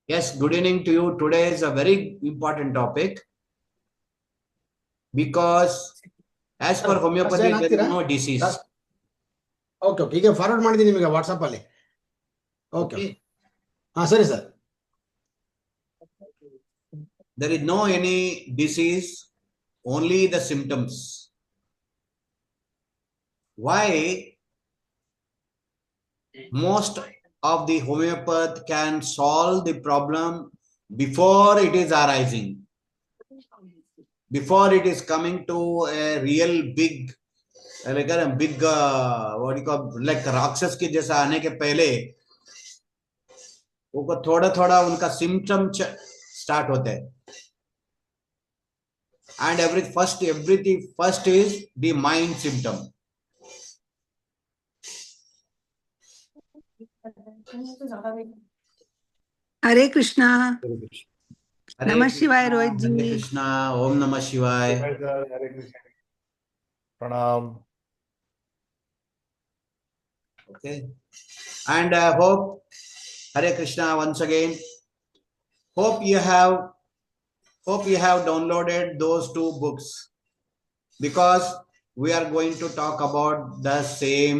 Yes, good evening to you. Today is a very important topic because as per first homeopathy, join there is ಆಗ್ತೀರಾ no disease. Class? Okay okay ಈಗ forward ಮಾಡಿದ್ದೀನಿ ನಿಮಗೆ ವಾಟ್ಸಪ್ಪಲ್ಲಿ. Okay Okay. ಹಾಂ ಸರಿ sir. There is no any disease, only the symptoms. Why? Most of the homeopath can solve the problem before it is arising, before it is coming to a real big, like a big, what do you call, like राक्षस के जैसा आने के पहले वो थोड़ा थोड़ा उनका सिम्टम स्टार्ट होते हैं. And everything first is the mind symptom. Hare Krishna. Hare नमः शिवाय Krishna, Rohit Hare ji. Krishna, Om Namah Shivaya. Hare Krishna. Pranam. Okay, and hope, Hare Krishna once again. Hope you have downloaded those two books, because we are going to talk about the same.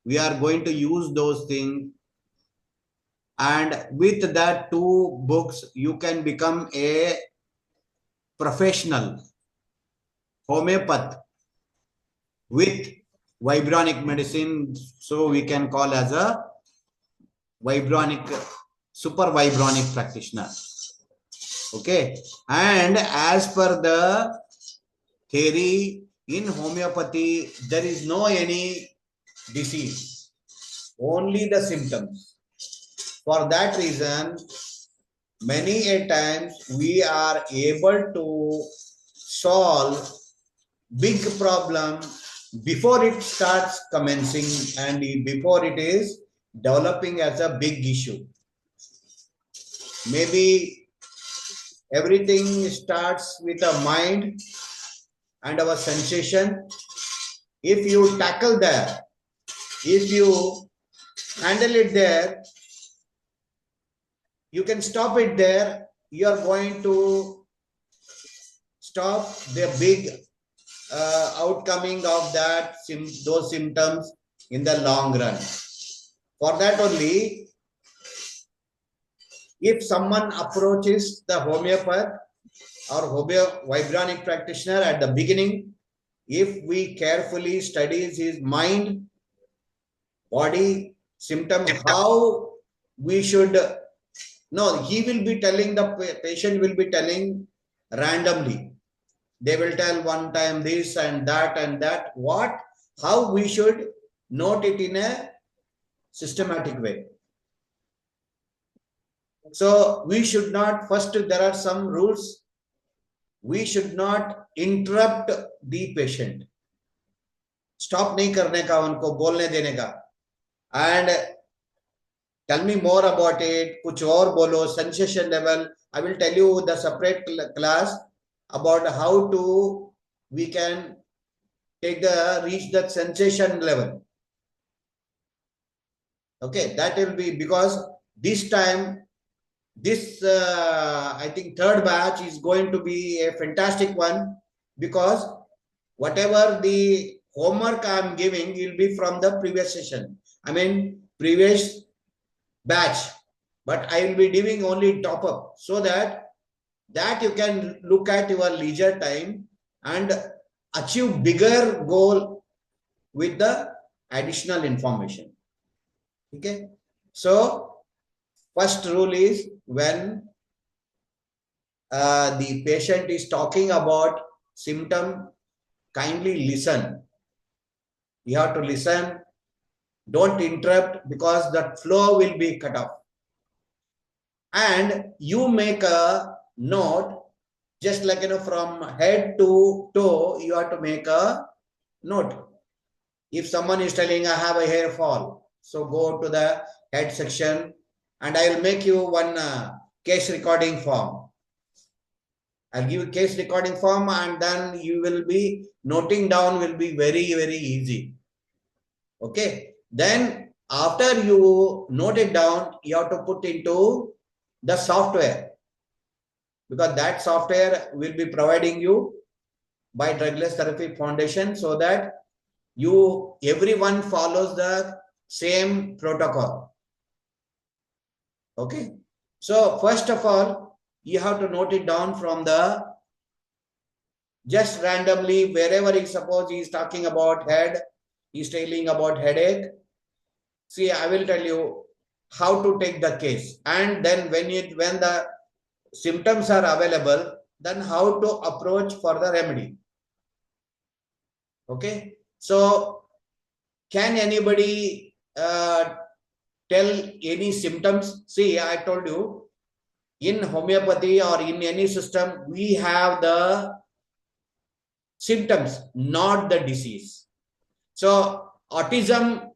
We are going to use those things, and with that two books you can become a professional homeopath with vibronic medicine. So we can call as a super vibronic practitioner. Okay, and as per the theory in homeopathy, there is no any disease, only the symptoms. For that reason, many a times we are able to solve big problem before it starts commencing and before it is developing as a big issue. Maybe everything starts with a mind and our sensation. If you tackle that, if you handle it there, you can stop it there. You are going to stop the big outcoming of those symptoms in the long run. For that only, if someone approaches the homeopath or vibronic practitioner at the beginning, if we carefully studies his mind, body, symptom, how we should know, he will be telling, the patient will be telling randomly. They will tell one time this and that and that. How we should note it in a systematic way. So we should not, first there are some rules. We should not interrupt the patient. Stop nahi karne ka, unko bolne dene ka. And tell me more about it. Kuch aur bolo, sensation level. I will tell you the separate class about how to we can reach that sensation level. Okay, that will be, because this time, this I think third batch is going to be a fantastic one, because whatever the homework I am giving will be from the previous session. I mean previous batch, but I will be giving only top up, so that you can look at your leisure time and achieve bigger goal with the additional information. Okay, so first rule is, when the patient is talking about symptom, kindly listen. You have to listen. Don't interrupt, because the flow will be cut off. And you make a note, just like, from head to toe, you have to make a note. If someone is telling, I have a hair fall, so go to the head section, and I will make you one case recording form. I'll give you case recording form, and then you will be noting down, will be very, very easy. Okay. Then after you note it down, you have to put into the software, because that software will be providing you by Drugless Therapy Foundation, so that everyone follows the same protocol. Okay. So first of all, you have to note it down from the just randomly, wherever he suppose he is talking about head, he is telling about headache. See, I will tell you how to take the case, and then when the symptoms are available, then how to approach for the remedy. Okay. So can anybody tell any symptoms? See, I told you, in homeopathy or in any system, we have the symptoms, not the disease. So autism,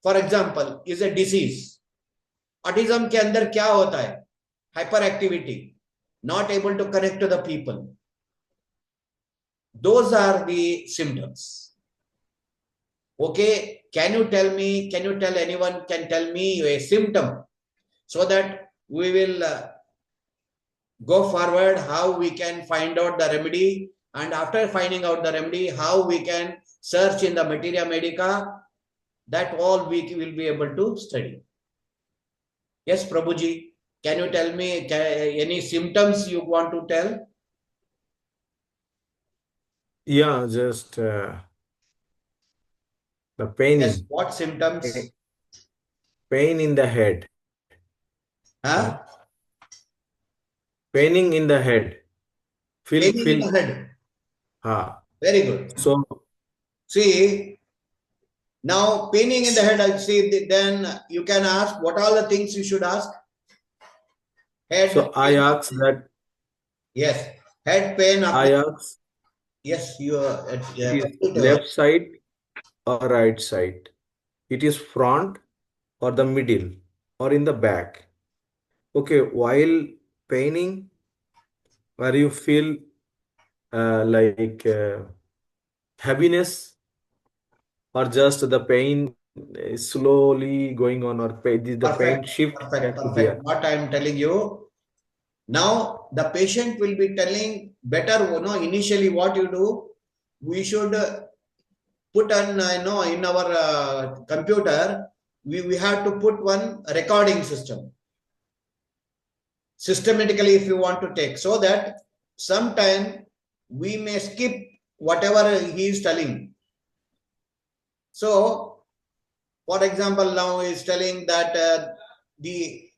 for example, is a disease. Autism के अंदर क्या होता है? Hyperactivity, not able to connect to the people. Those are the symptoms. Okay, can you tell anyone can tell me a symptom, so that we will go forward how we can find out the remedy, and after finding out the remedy, how we can search in the Materia Medica. That all we will be able to study. Yes, Prabhuji, can you tell me any symptoms you want to tell? Yeah, just the pain. Yes, what symptoms? Pain in the head. Huh? Paining in the head. Paining in the head. Very good. So, see, now paining in the head, I see, then you can ask what are the things you should ask. Head. So I ask that. Yes, head pain. I ask. Yes, you are left side or right side? It is front or the middle or in the back? Okay, while paining, where you feel like heaviness, or just the pain is slowly going on, or the pain shift? Perfect. What I am telling you, now the patient will be telling better, initially what you do, we should put on, in our computer, we have to put one recording system. Systematically, if you want to take, so that sometime we may skip whatever he is telling. So, for example, now he is telling that the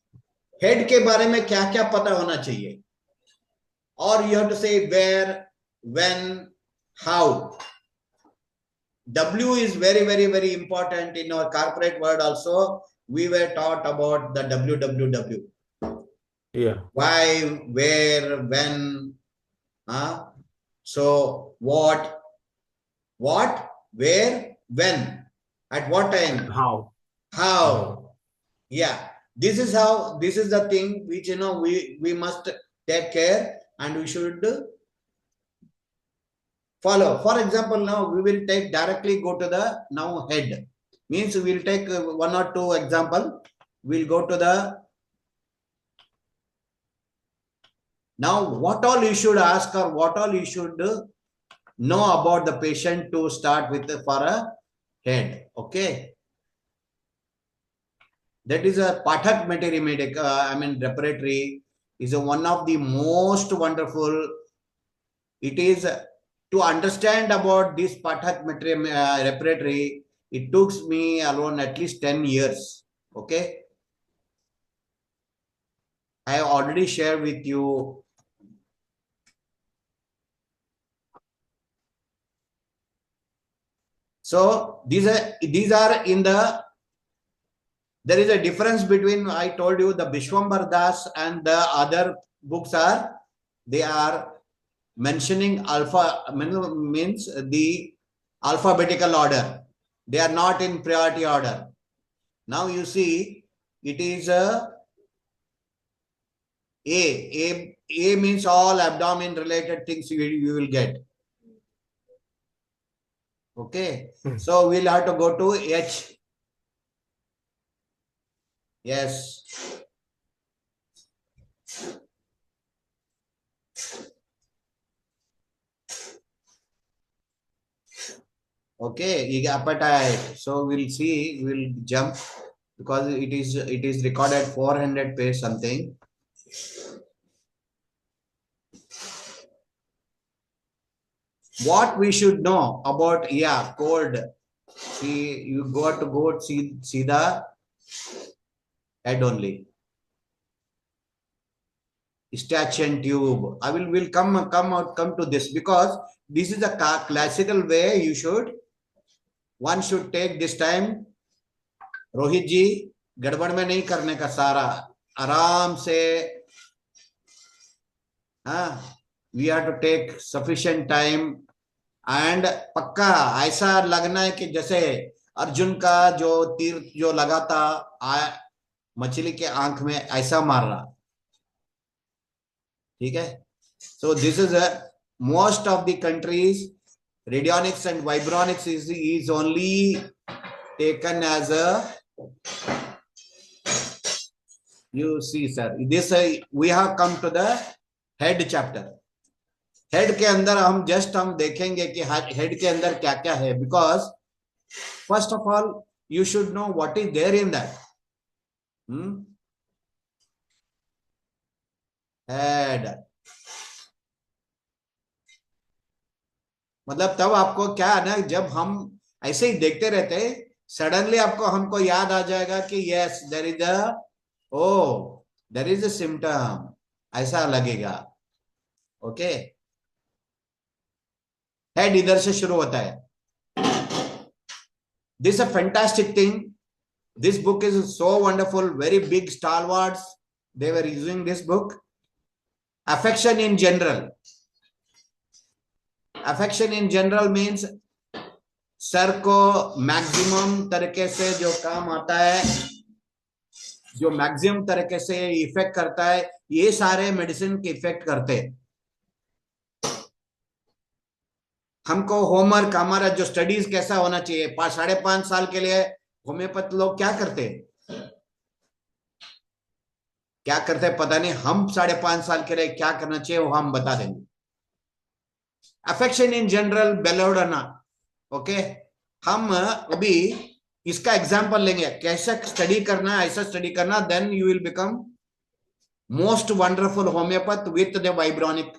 head के बारे में क्या क्या पता होना चाहिए, or you have to say where, when, how. W is very, very, very important in our corporate world. Also, we were taught about the WWW. Yeah. Why, where, when. So what, where, when, at what time, how. Yeah. This is how, this is the thing which, we must take care, and we should follow. For example, now we will take directly go to the now head. Means we will take one or two example. We'll go to the now what all you should ask, or what all you should know about the patient to start with for a head. Okay. That is a Pathak Materia Medica, repertory is one of the most wonderful. It is to understand about this Pathak Materia repertory. It took me alone at least 10 years. Okay. I have already shared with you. So these are in the. There is a difference between, I told you, the Bishwambar Das and the other books they are mentioning alpha, means the alphabetical order. They are not in priority order. Now you see, it is A means all abdomen related things you will get. Okay. So we'll have to go to H. Yes. Okay, you get appetite. So we'll see, we'll jump because it is recorded 400 page something. What we should know about, yeah, cold. See, you got to go see the head only. Eustachian tube. I will come to this because this is a classical way you should, one should take this time. Rohit जी, गड़बड़ में नहीं करने का, सारा आराम से, हाँ, we have to take sufficient time and पक्का ऐसा लगना है कि जैसे अर्जुन का जो तीर जो लगा था मछली के आंख में, ऐसा मार रहा, ठीक है. So this is a most of the countries radionics and vibronics is only taken as a, you see sir, this we have come to the head chapter. Head के अंदर हम देखेंगे कि हेड के अंदर क्या क्या है, because first of all you should know what is there in that head. मतलब तब आपको क्या है ना, जब हम ऐसे ही देखते रहते, सडनली आपको हमको याद आ जाएगा कि yes there is there is a symptom, ऐसा लगेगा. ओके, हेड इधर से शुरू होता है. This a fantastic thing. This book is so wonderful. Very big stalwarts they were using this book. Affection in general. Affection in general means सर को maximum तरीके से जो काम आता है, जो मैक्सिमम तरीके से इफेक्ट करता है, ये सारे मेडिसिन के इफेक्ट करते हैं. हमको होमवर्क, हमारा जो स्टडीज कैसा होना चाहिए, 5.5 साल के लिए होम्योपैथ लोग क्या करते पता नहीं. हम 5.5 साल के लिए क्या करना चाहिए वो हम बता देंगे. Affection in general, belladonna. Okay, हम अभी इसका एग्जांपल लेंगे, कैसे स्टडी करना, ऐसा स्टडी करना, then you will become most wonderful homeopath with the vibronic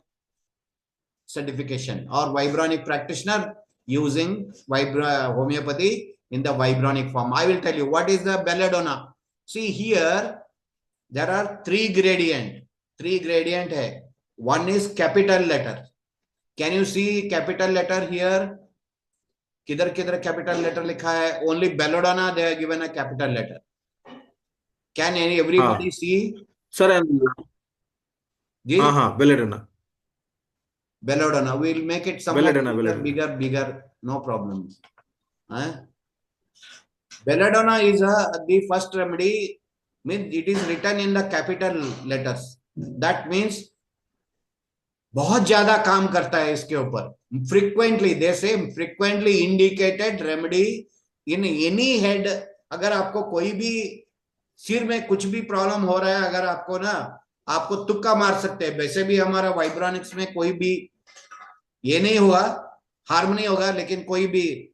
certification or vibronic practitioner using homeopathy in the vibronic form. I will tell you what is the belladonna. See here, there are three gradient hai. One is capital letter. Can you see capital letter here? किधर किधर capital letter लिखा है? Only belladonna they are given a capital letter. Can everybody see? Sir, ji, belladonna. Belladonna. We'll make it somewhat Belladonna. bigger, no problem. Belladonna is the first remedy. Means it is written in the capital letters. That means बहुत ज्यादा काम करता है इसके ऊपर. Frequently, they say frequently indicated remedy in any head. अगर आपको कोई भी सिर में कुछ भी प्रॉब्लम हो रहा है, अगर आपको ना, आपको तुक्का मार सकते हैं. वैसे भी हमारा वाइब्रोनिक्स में कोई भी ये नहीं हुआ, हार्म नहीं होगा, लेकिन कोई भी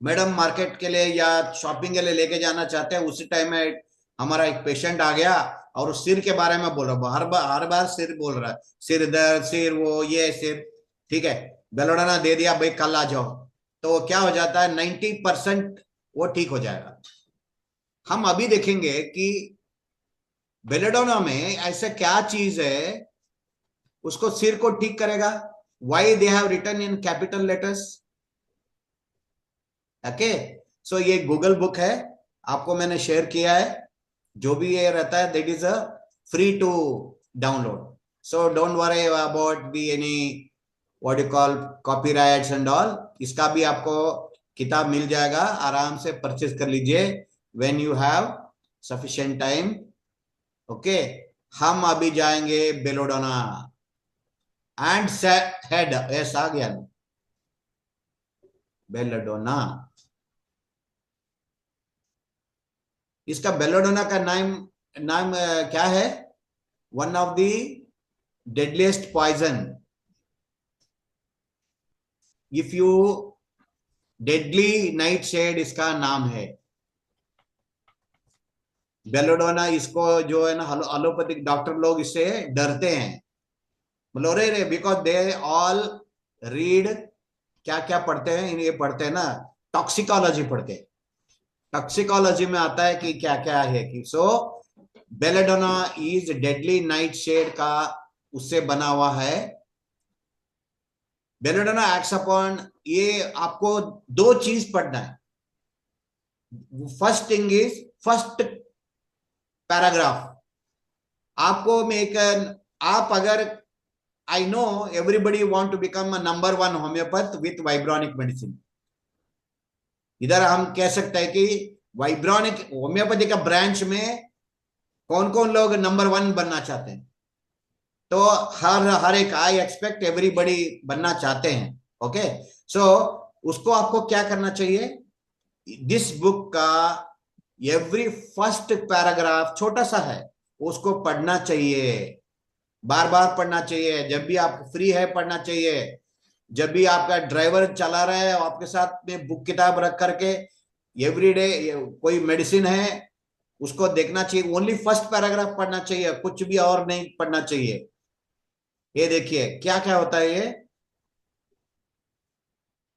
मैडम मार्केट के लिए या शॉपिंग के लिए लेके जाना चाहते हैं, उसी टाइम में हमारा एक पेशेंट आ गया और उस सिर के बारे में बोल रहा, हर बार सिर बोल रहा है, सिर दर्द, सिर वो, ये सिर, ठीक है, बेलोडोना दे दिया भाई, कल आ जाओ, तो क्या हो जाता है, 90% वो ठीक हो जाएगा. हम अभी देखेंगे कि बेलोडोना में ऐसा क्या चीज है उसको सिर को ठीक करेगा. Why they have written in capital letters? Okay, so ये गूगल बुक है, आपको मैंने शेयर किया है. जो भी ये रहता है that is a free to download. So don't worry about the any what you call copyrights and all. इसका भी आपको किताब मिल जाएगा, आराम से परचेज कर लीजिए when you have sufficient time. Okay, हम अभी जाएंगे बेलोडोना एंड हेड. ऐसा आ गया बेलोडोना. इसका बेलोडोना का नाम क्या है? One of the deadliest poison. If you deadly nightshade इसका नाम है। बेलोडोना, इसको जो है ना एलोपैथिक डॉक्टर लोग इससे डरते हैं, बोलो रे बिकॉज दे ऑल रीड, क्या क्या पढ़ते हैं ये पढ़ते हैं ना, टॉक्सिकोलॉजी पढ़ते हैं। टॉक्सिकोलॉजी में आता है कि क्या क्या है कि so belladonna is deadly nightshade का उससे बना हुआ है। बेलेडोना एक्ट्स अपॉन, ये आपको दो चीज पढ़ना है। First thing is first paragraph. आपको मेक, आप अगर, I know everybody want to become a number 1 homeopath with vibronic medicine. इधर हम कह सकते हैं कि वाइब्रोनिक होम्योपैथी का ब्रांच में कौन कौन लोग नंबर 1 बनना चाहते हैं, तो हर एक, आई एक्सपेक्ट एवरीबडी बनना चाहते हैं। ओके, सो उसको आपको क्या करना चाहिए, दिस बुक का एवरी फर्स्ट पैराग्राफ छोटा सा है, उसको पढ़ना चाहिए, बार बार पढ़ना चाहिए। जब भी आप फ्री है पढ़ना चाहिए, जब भी आपका ड्राइवर चला रहा है आपके साथ में बुक किताब रख करके एवरीडे कोई मेडिसिन है उसको देखना चाहिए, ओनली फर्स्ट पैराग्राफ पढ़ना चाहिए, कुछ भी और नहीं पढ़ना चाहिए। ये देखिए क्या क्या होता है, ये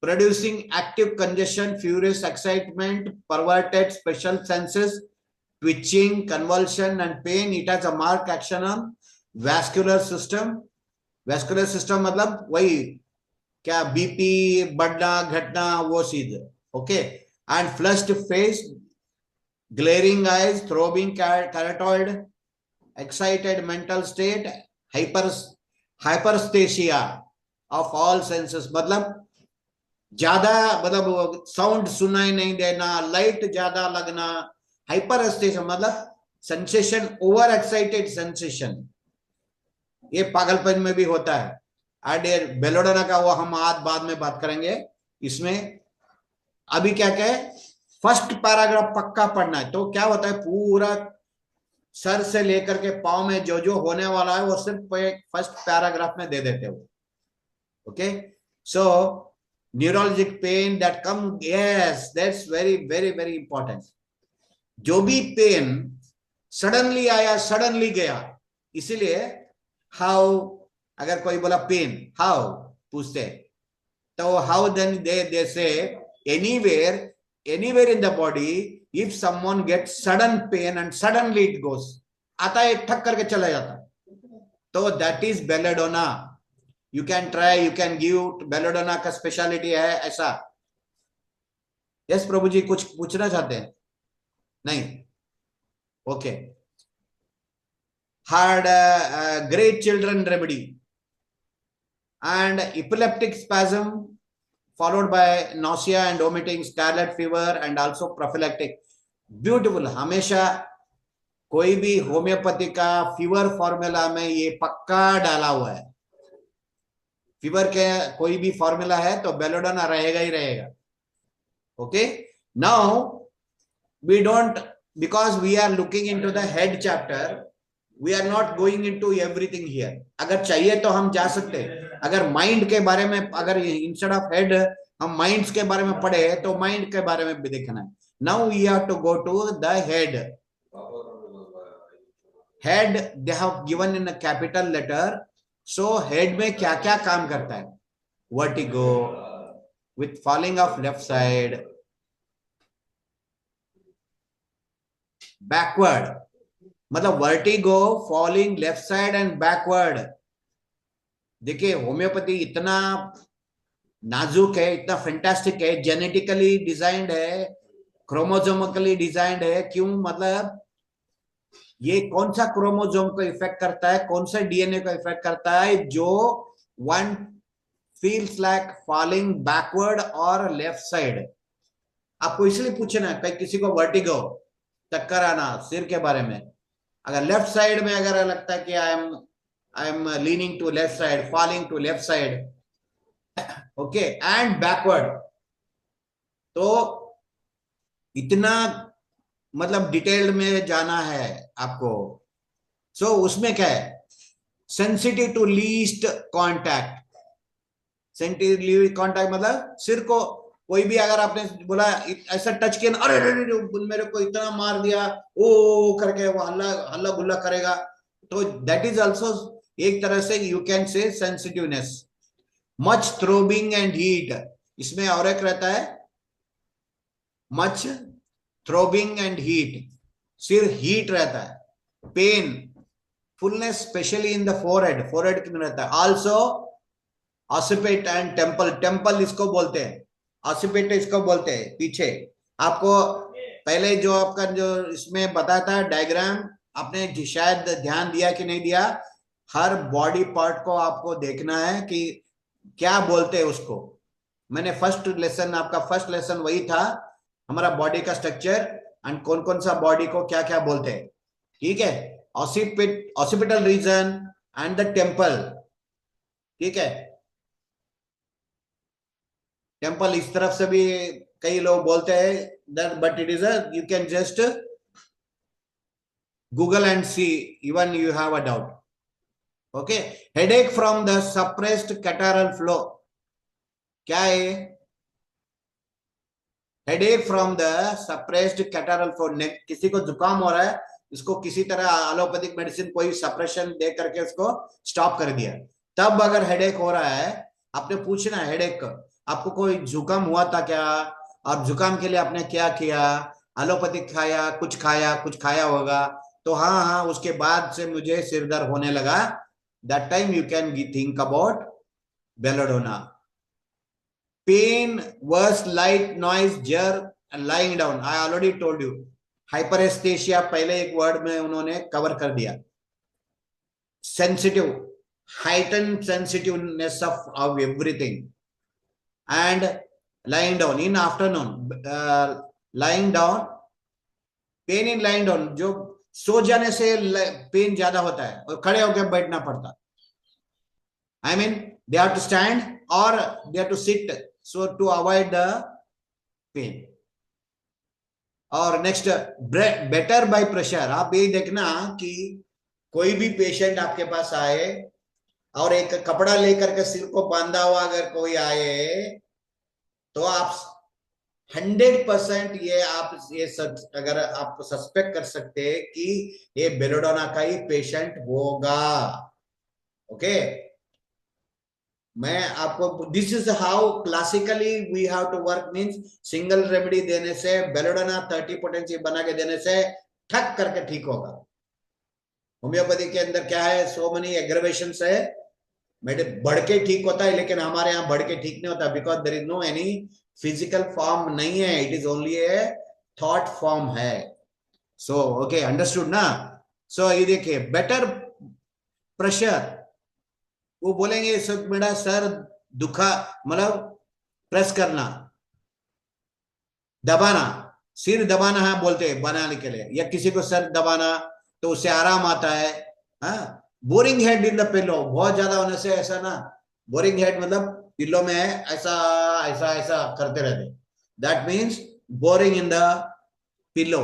producing active congestion, furious excitement, perverted special senses, twitching, convulsion and pain. It has a marked action on vascular system. Vascular system मतलब वही क्या, बीपी बढ़ना घटना वो चीज। Okay, and flushed face, glaring eyes, throbbing carotid, excited mental state, hyperesthesia of all senses, मतलब ज्यादा, मतलब साउंड सुनाई नहीं देना, लाइट ज्यादा लगना, हाइपरेस्थेसिया मतलब सेंसेशन, ओवर एक्साइटेड सेंसेशन, ये पागलपन में भी होता है। आइडियर बेलोडोना का वो हम आज बाद में बात करेंगे। इसमें अभी क्या क्या है, फर्स्ट पैराग्राफ पक्का पढ़ना है। तो क्या होता है, पूरा सर से लेकर के पांव में जो जो होने वाला है वो सिर्फ फर्स्ट पैराग्राफ में दे देते हो। Okay, so neurologic pain that come, yes that's very very very important. जो भी पेन सडनली आया सडनली गया, इसीलिए हाउ, अगर कोई बोला पेन हाउ पूछते, तो how then they say anywhere in the body, if someone get sudden pain and suddenly it goes, आता है ठक करके चला जाता, तो that is belladonna. You can try, you can give, belladonna का स्पेशलिटी है ऐसा। यस प्रभु जी, कुछ पूछना चाहते हैं? नहीं, okay. Hard great children remedy and epileptic spasm followed by nausea and vomiting, scarlet fever and also prophylactic. Beautiful, हमेशा कोई भी होम्योपैथी का फीवर फॉर्मूला में ये पक्का डाला हुआ है। फीवर के कोई भी फॉर्मूला है तो बेलोडोना रहेगा ही रहेगा। Okay, now we don't, because we are looking into the head chapter, we are not going into everything here. अगर चाहिए तो हम जा सकते हैं। अगर माइंड के बारे में, अगर इंस्टेड ऑफ हेड हम माइंड्स के बारे में पढ़े तो माइंड के बारे में भी देखना है। Now we have to go to the head. Head they have given in a capital letter, so head में क्या क्या काम करता है, vertigo with falling off left side, backward मतलब vertigo, falling left side and backward. देखिए homeopathy इतना नाजुक है, इतना फैंटास्टिक है, जेनेटिकली डिजाइंड है, क्रोमोसोमिकली डिजाइंड है। क्यों, मतलब ये कौन सा क्रोमोसोम को इफेक्ट करता है, कौन सा डीएनए को इफेक्ट करता है, जो one feels like falling backward और लेफ्ट साइड। आपको इसलिए पूछना है, कहीं किसी को वर्टिगो, चक्कर आना सिर के बारे में, अगर लेफ्ट साइड में अगर लगता है कि I am leaning to left side, falling to left side, okay, and backward, तो इतना मतलब डिटेल्ड में जाना है आपको। सो उसमें क्या है, sensitive to least contact. Sensitive contact मतलब सिर को कोई भी अगर आपने बोला ऐसा टच किया ना, अरे अरे अरे, मेरे को इतना मार दिया, ओ करके वो हल्ला हल्ला गुल्ला करेगा, तो दैट इज ऑल्सो एक तरह से you can say sensitiveness. Much throbbing and heat, इसमें और एक रहता है मच थ्रोबिंग एंड हीट, सिर्फ हीट रहता है। Pain, fullness specially in the forehead, forehead कितना रहता है। Also occiput and temple, temple इसको बोलते हैं, ऑसिपिट इसको बोलते हैं पीछे। आपको पहले जो आपका जो इसमें बताया था डायग्राम, आपने शायद ध्यान दिया कि नहीं दिया, हर बॉडी पार्ट को आपको देखना है कि क्या बोलते हैं उसको। मैंने फर्स्ट लेसन, आपका फर्स्ट लेसन वही था, हमारा बॉडी का स्ट्रक्चर एंड कौन कौन सा बॉडी को क्या क्या बोलते हैं, ठीक है। Occipital region and the temple, ठीक है। टेम्पल इस तरफ से भी कई लोग बोलते हैं that, but it is a, you can just Google and see even you have a doubt. Okay, headache from the suppressed catarrhal flow, क्या है headache from the suppressed catarrhal flow. किसी को जुकाम हो रहा है, इसको किसी तरह एलोपैथिक मेडिसिन कोई सप्रेशन दे करके उसको स्टॉप कर दिया, तब अगर हेडेक हो रहा है, आपने पूछना है हेडेक, आपको कोई जुकाम हुआ था क्या, और जुकाम के लिए आपने क्या किया, एलोपैथिक खाया, कुछ खाया होगा, तो हाँ हाँ उसके बाद से मुझे सिर दर्द होने लगा, that time you can think about belladonna. Pain, worse, light, noise, jerk, and lying down. I already told you. Hyperesthesia पहले एक वर्ड में उन्होंने कवर कर दिया। Sensitive, heightened sensitiveness of everything, and lying down in afternoon. Lying down, pain in lying down, जो सो जाने से pen ज्यादा होता है और खड़े होकर बैठना पड़ता। I mean, they have to stand or they have to sit, so to avoid the pain. और नेक्स्ट, बेटर बाय प्रेशर। आप यही देखना कि कोई भी पेशेंट आपके पास आए और एक कपड़ा लेकर के सिर को बांधा हुआ अगर कोई आए, तो आप 100% ये आप ये अगर आप सस्पेक्ट कर सकते हैं कि ये बेलोडोना का ही पेशेंट होगा। ओके, मैं आपको, this is how classically we have to work, means single remedy देने से, बेलोडोना 30 पोटेंसी बना के देने से ठक करके ठीक होगा। होम्योपैथी के अंदर क्या है, सो मेनी एग्रेवेशन है, बढ़ के ठीक होता है, लेकिन हमारे यहाँ बढ़ के ठीक नहीं होता, because there is no any physical form नहीं है, it is only a thought form है। सो ओके, अंडरस्टूड ना। सो ये देखिए, बेटर प्रेशर, वो बोलेंगे सब मेरा सर दुखा, मतलब प्रेस करना, दबाना, सिर दबाना है बोलते हैं बनाने के लिए, या किसी को सर दबाना तो उससे आराम आता है। हाँ, boring head in the pillow, बहुत ज्यादा होने से ऐसा ना, बोरिंग हेड मतलब पिलो में ऐसा ऐसा ऐसा करते रहते, that means boring in the pillow.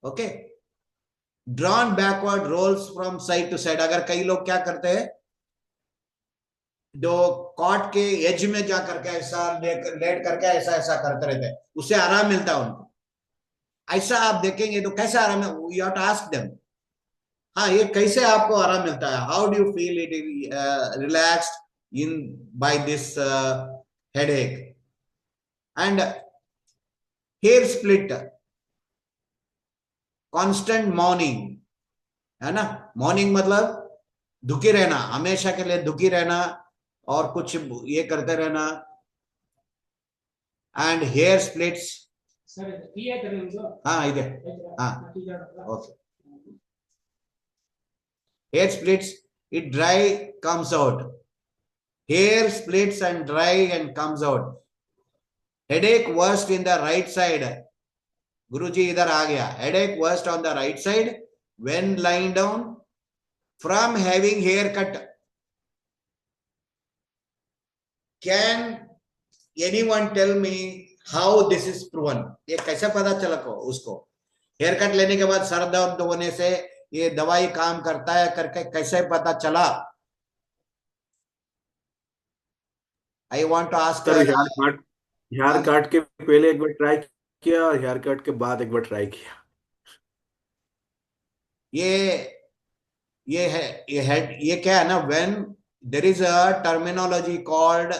Okay, drawn backward rolls from side to side, अगर कई लोग क्या करते हैं, जो कॉट के एज में जा करके ऐसा लेट करके ऐसा ऐसा करते रहते हैं, उससे आराम मिलता है उनको। ऐसा आप देखेंगे तो कैसा आराम है, you have to ask them, हाँ ये कैसे आपको आराम मिलता है, how do you feel it relaxed in by this headache. And hair split, constant morning, है ना, मॉर्निंग मतलब दुखी रहना, हमेशा के लिए दुखी रहना और कुछ ये करते रहना। एंड हेयर स्प्लिट्स, हाँ इधर, हाँ okay, hair splits, it dry comes out, hair splits and dry and comes out. Headache worse in the right side, गुरुजी इधर आ गया, headache worse on the right side when lying down from having hair cut. Can anyone tell me how this is proven? ये कैसे पता चला को उसको, हेयर कट लेने के बाद सर दर्द होने से ये दवाई काम करता है करके कैसे पता चला? I want to ask Sir, hair काट के पहले एक बार ट्राई किया और हेयर कट के बाद एक बार ट्राई किया। ये ये है ये क्या है ना, when there is a terminology called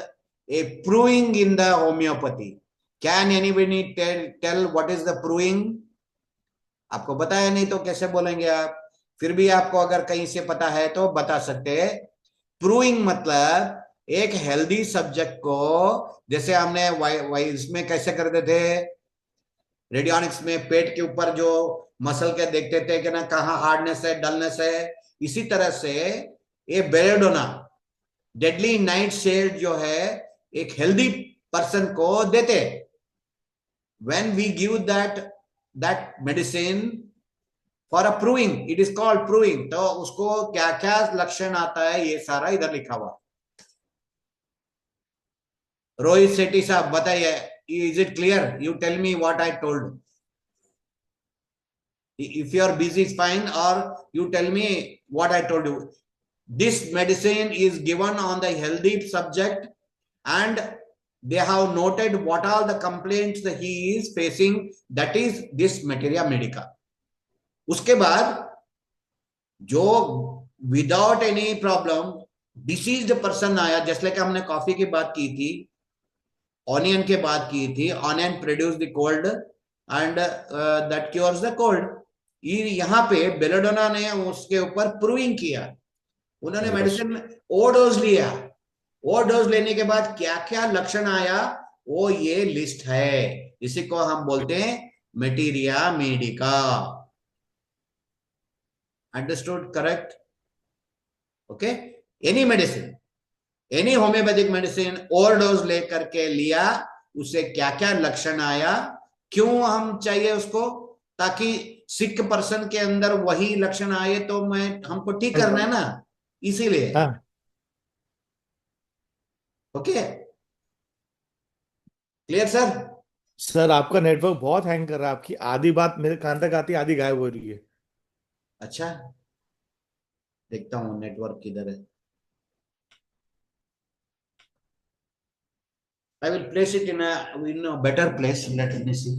a proving in the homeopathy. Can anybody tell what is the proving? आपको पता है? नहीं तो कैसे बोलेंगे आप? फिर भी आपको अगर कहीं से पता है तो बता सकते हैं। प्रूइंग मतलब एक हेल्दी सब्जेक्ट को, जैसे हमने इसमें कैसे करते थे, रेडियोनिक्स में पेट के ऊपर जो मसल के देखते थे कि ना कहाँ हार्डनेस है, डलनेस है, इसी तरह से ये बेलेडोना डेडली नाइट शेड जो है एक हेल्दी पर्सन को देते। When we give that medicine for a proving, it is called proving. तो उसको क्या क्या लक्षण आता है ये सारा इधर लिखा हुआ। रोहित सेठी साहब बताइए, is it clear? You tell me what I told. If you are busy, it's fine, or you tell me what I told you. This medicine is given on the healthy subject, and they have noted what are the complaints that he is facing. That is this materia medica. उसके बाद जो without any problem deceased person आया, जैसे कि हमने coffee की बात की थी, ऑनियन की बात की थी, onion produce the cold and that cures the cold. यहाँ पे बेलेडोना ने उसके ऊपर प्रूविंग किया। उन्होंने मेडिसिन ओ डोज लिया, ओ डोज लेने के बाद क्या क्या लक्षण आया वो ये लिस्ट है। इसी को हम बोलते हैं materia medica. Understood? Correct? Okay. Any medicine, any homeopathic medicine over dose लेकर के लिया, उसे क्या क्या लक्षण आया, क्यों हम चाहिए उसको, ताकि सिक पर्सन के अंदर वही लक्षण आए तो हमको ठीक करना है ना, इसीलिए। हाँ ओके, क्लियर सर? सर, आपका नेटवर्क बहुत हैंग कर रहा है। आपकी आधी बात मेरे कान तक आती है, आधी गायब हो रही है। अच्छा, देखता हूं नेटवर्क किधर है। I will place it in a better place. Let me see.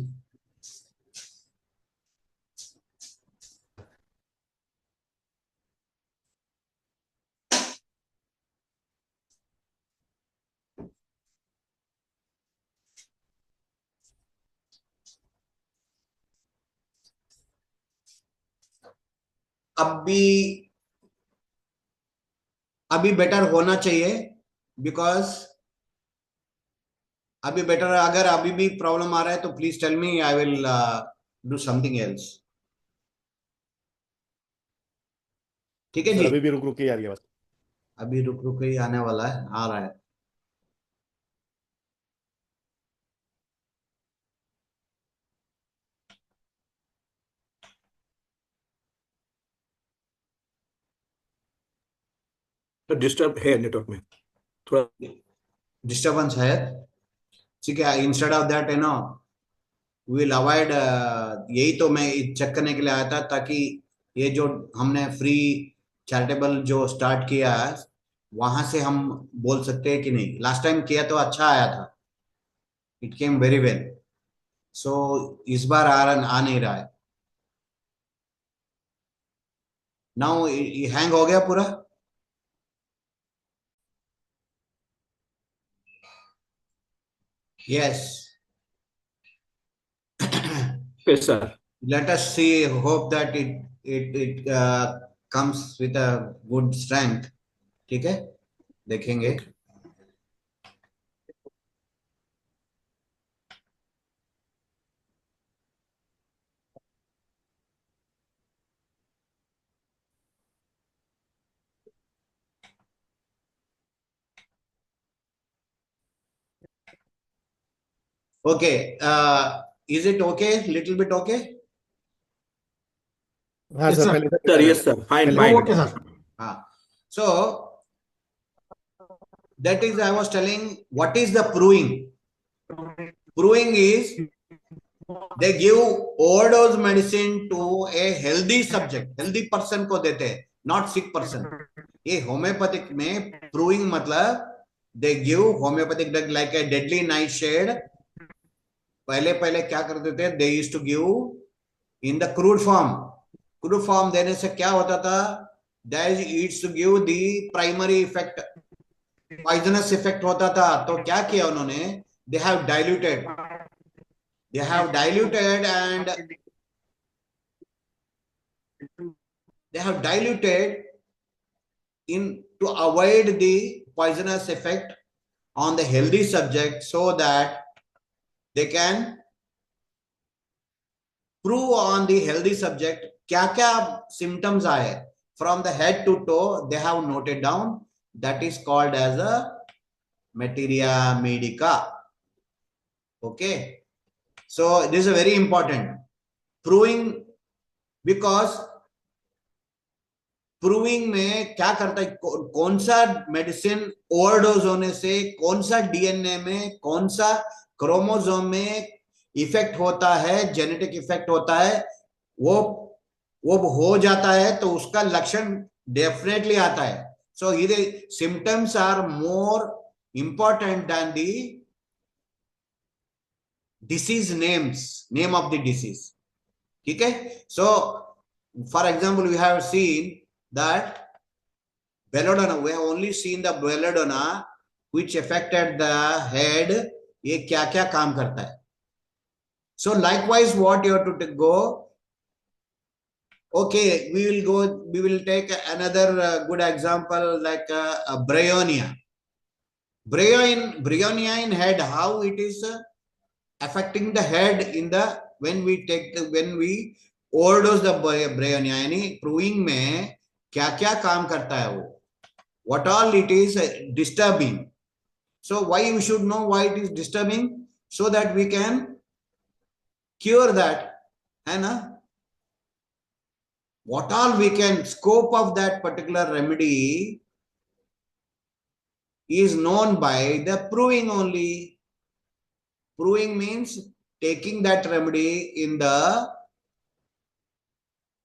अब भी अभी बेटर होना चाहिए, बिकॉज अभी बेटर। अगर अभी भी प्रॉब्लम आ रहा है तो please tell me, I will do something else. ठीक है सर जी? अभी भी रुक रुक के आ रही है बस। अभी रुक रुक ही आने वाला है, आ रहा है। तो डिस्टर्ब है नेटवर्क में थोड़ा। डिस्टर्बेंस है, ठीक है। Instead of that will avoid. यही तो मैं चेक करने के लिए आया था, ताकि ये जो हमने फ्री चैरिटेबल जो स्टार्ट किया है, वहां से हम बोल सकते हैं कि नहीं। लास्ट टाइम किया तो अच्छा आया था, इट केम वेरी वेल। सो इस बार आ नहीं रहा है। नाउ हैंग हो गया पूरा। Yes. Sir Let us see, hope that it comes with a good strength. ठीक है, देखेंगे। Okay, is it okay? Little bit okay? हाँ यस सर, सर। पहले से सर better है। यस सर, फाइन वो फाइन। Okay sir. हाँ। So that is, I was telling, what is the proving? Proving is they give overdose medicine to a healthy subject, healthy person को देते हैं, not sick person. ये homeopathic में proving मतलब they give homeopathic drug like a deadly nightshade पहले पहले क्या करते थे, they used to give in the crude form देने से क्या होता था, that used to give the primary effect, poisonous effect होता था। तो क्या किया उन्होंने, they have diluted and they have diluted in to avoid the poisonous effect on the healthy subject, so that they can prove on the healthy subject क्या क्या symptoms आए from the head to toe, they have noted down. That is called as a materia medica. Okay, so this is very important, proving, because proving में क्या करता है, कौन सा medicine overdose होने से कौन सा डीएनए में कौन सा क्रोमोसोम में इफेक्ट होता है, जेनेटिक इफेक्ट होता है, वो हो जाता है तो उसका लक्षण डेफिनेटली आता है। सो ये symptoms are more important than the disease name of the disease. ठीक है, so for example we have seen that belladonna, we have only seen the belladonna which affected the head, ये क्या क्या काम करता है। So likewise what you have to go, okay, we will take another good example like bryonia. Bryonia in head, how it is affecting the head in the when we overdose the bryonia, यानी proving में क्या क्या काम करता है वो, what all it is disturbing. So why you should know why it is disturbing, so that we can cure that, है ना। What all we can, scope of that particular remedy is known by the proving only. Proving means taking that remedy in the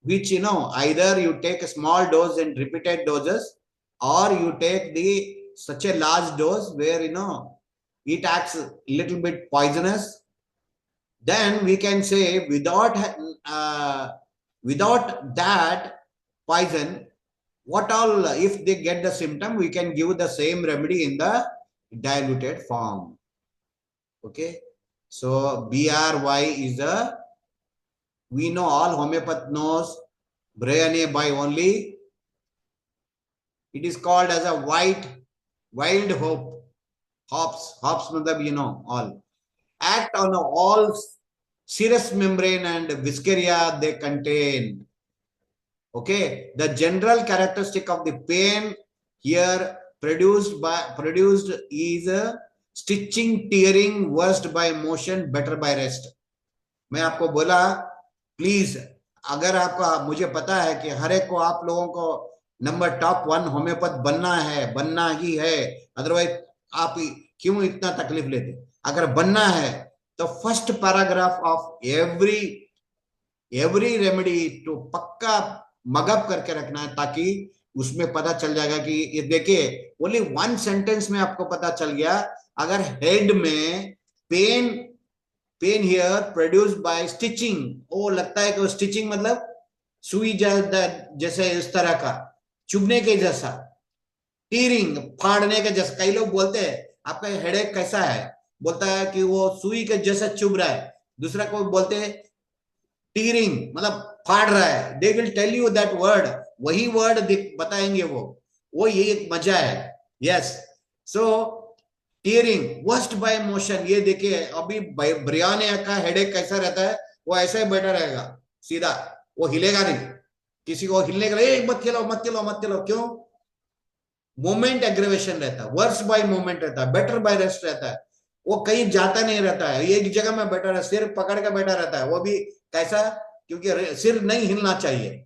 which, either you take a small dose and repeated doses, or you take such a large dose where, it acts a little bit poisonous. Then we can say without that poison, what all, if they get the symptom, we can give the same remedy in the diluted form. Okay. So BRY is we know, all homeopath knows bryonia by only, it is called as a wild hops matlab, all act on all serous membrane and visceria they contain. Okay, the general characteristic of the pain here produced is stitching, tearing, worst by motion, better by rest. मैं आपको बोला, please, अगर आपका, मुझे पता है कि हर एक को, आप लोगों को नंबर टॉप 1 होम्योपैथ बनना ही है, अदरवाइज आप क्यों इतना तकलीफ लेते। अगर बनना है तो first paragraph of every remedy तो पक्का मगअप करके रखना है, ताकि उसमें पता चल जाएगा कि ये देखिए, ओनली 1 सेंटेंस में आपको पता चल गया, अगर हेड में pain here produced by stitching, वो लगता है कि वो स्टिचिंग मतलब सुई जैसे इस तरह का चुभने के जैसा, टीयरिंग फाड़ने के जैसा। कई लोग बोलते हैं आपका हेडेक कैसा है, बोलता है कि वो सुई के जैसा चुभ रहा है, दूसरा को बोलते हैं टीयरिंग मतलब फाड़ रहा है। They will tell you that word, वही वर्ड बताएंगे वो ये एक मजा है। Yes, so tearing, worst by motion, ये देखिए अभी ब्रियोनिया का हेडेक कैसा रहता है, वो ऐसा ही बैठा रहेगा सीधा, वो हिलेगा नहीं, किसी को हिलने का मत चलो, क्यों? मोमेंट एग्रेवेशन रहता है, वर्स्ट बाय मोमेंट रहता है, बेटर बाय रेस्ट रहता है, वो कहीं जाता नहीं रहता है, एक जगह में बैठा रहता है, सिर पकड़ के बैठा रहता है, वो भी कैसा, क्योंकि सिर नहीं हिलना चाहिए।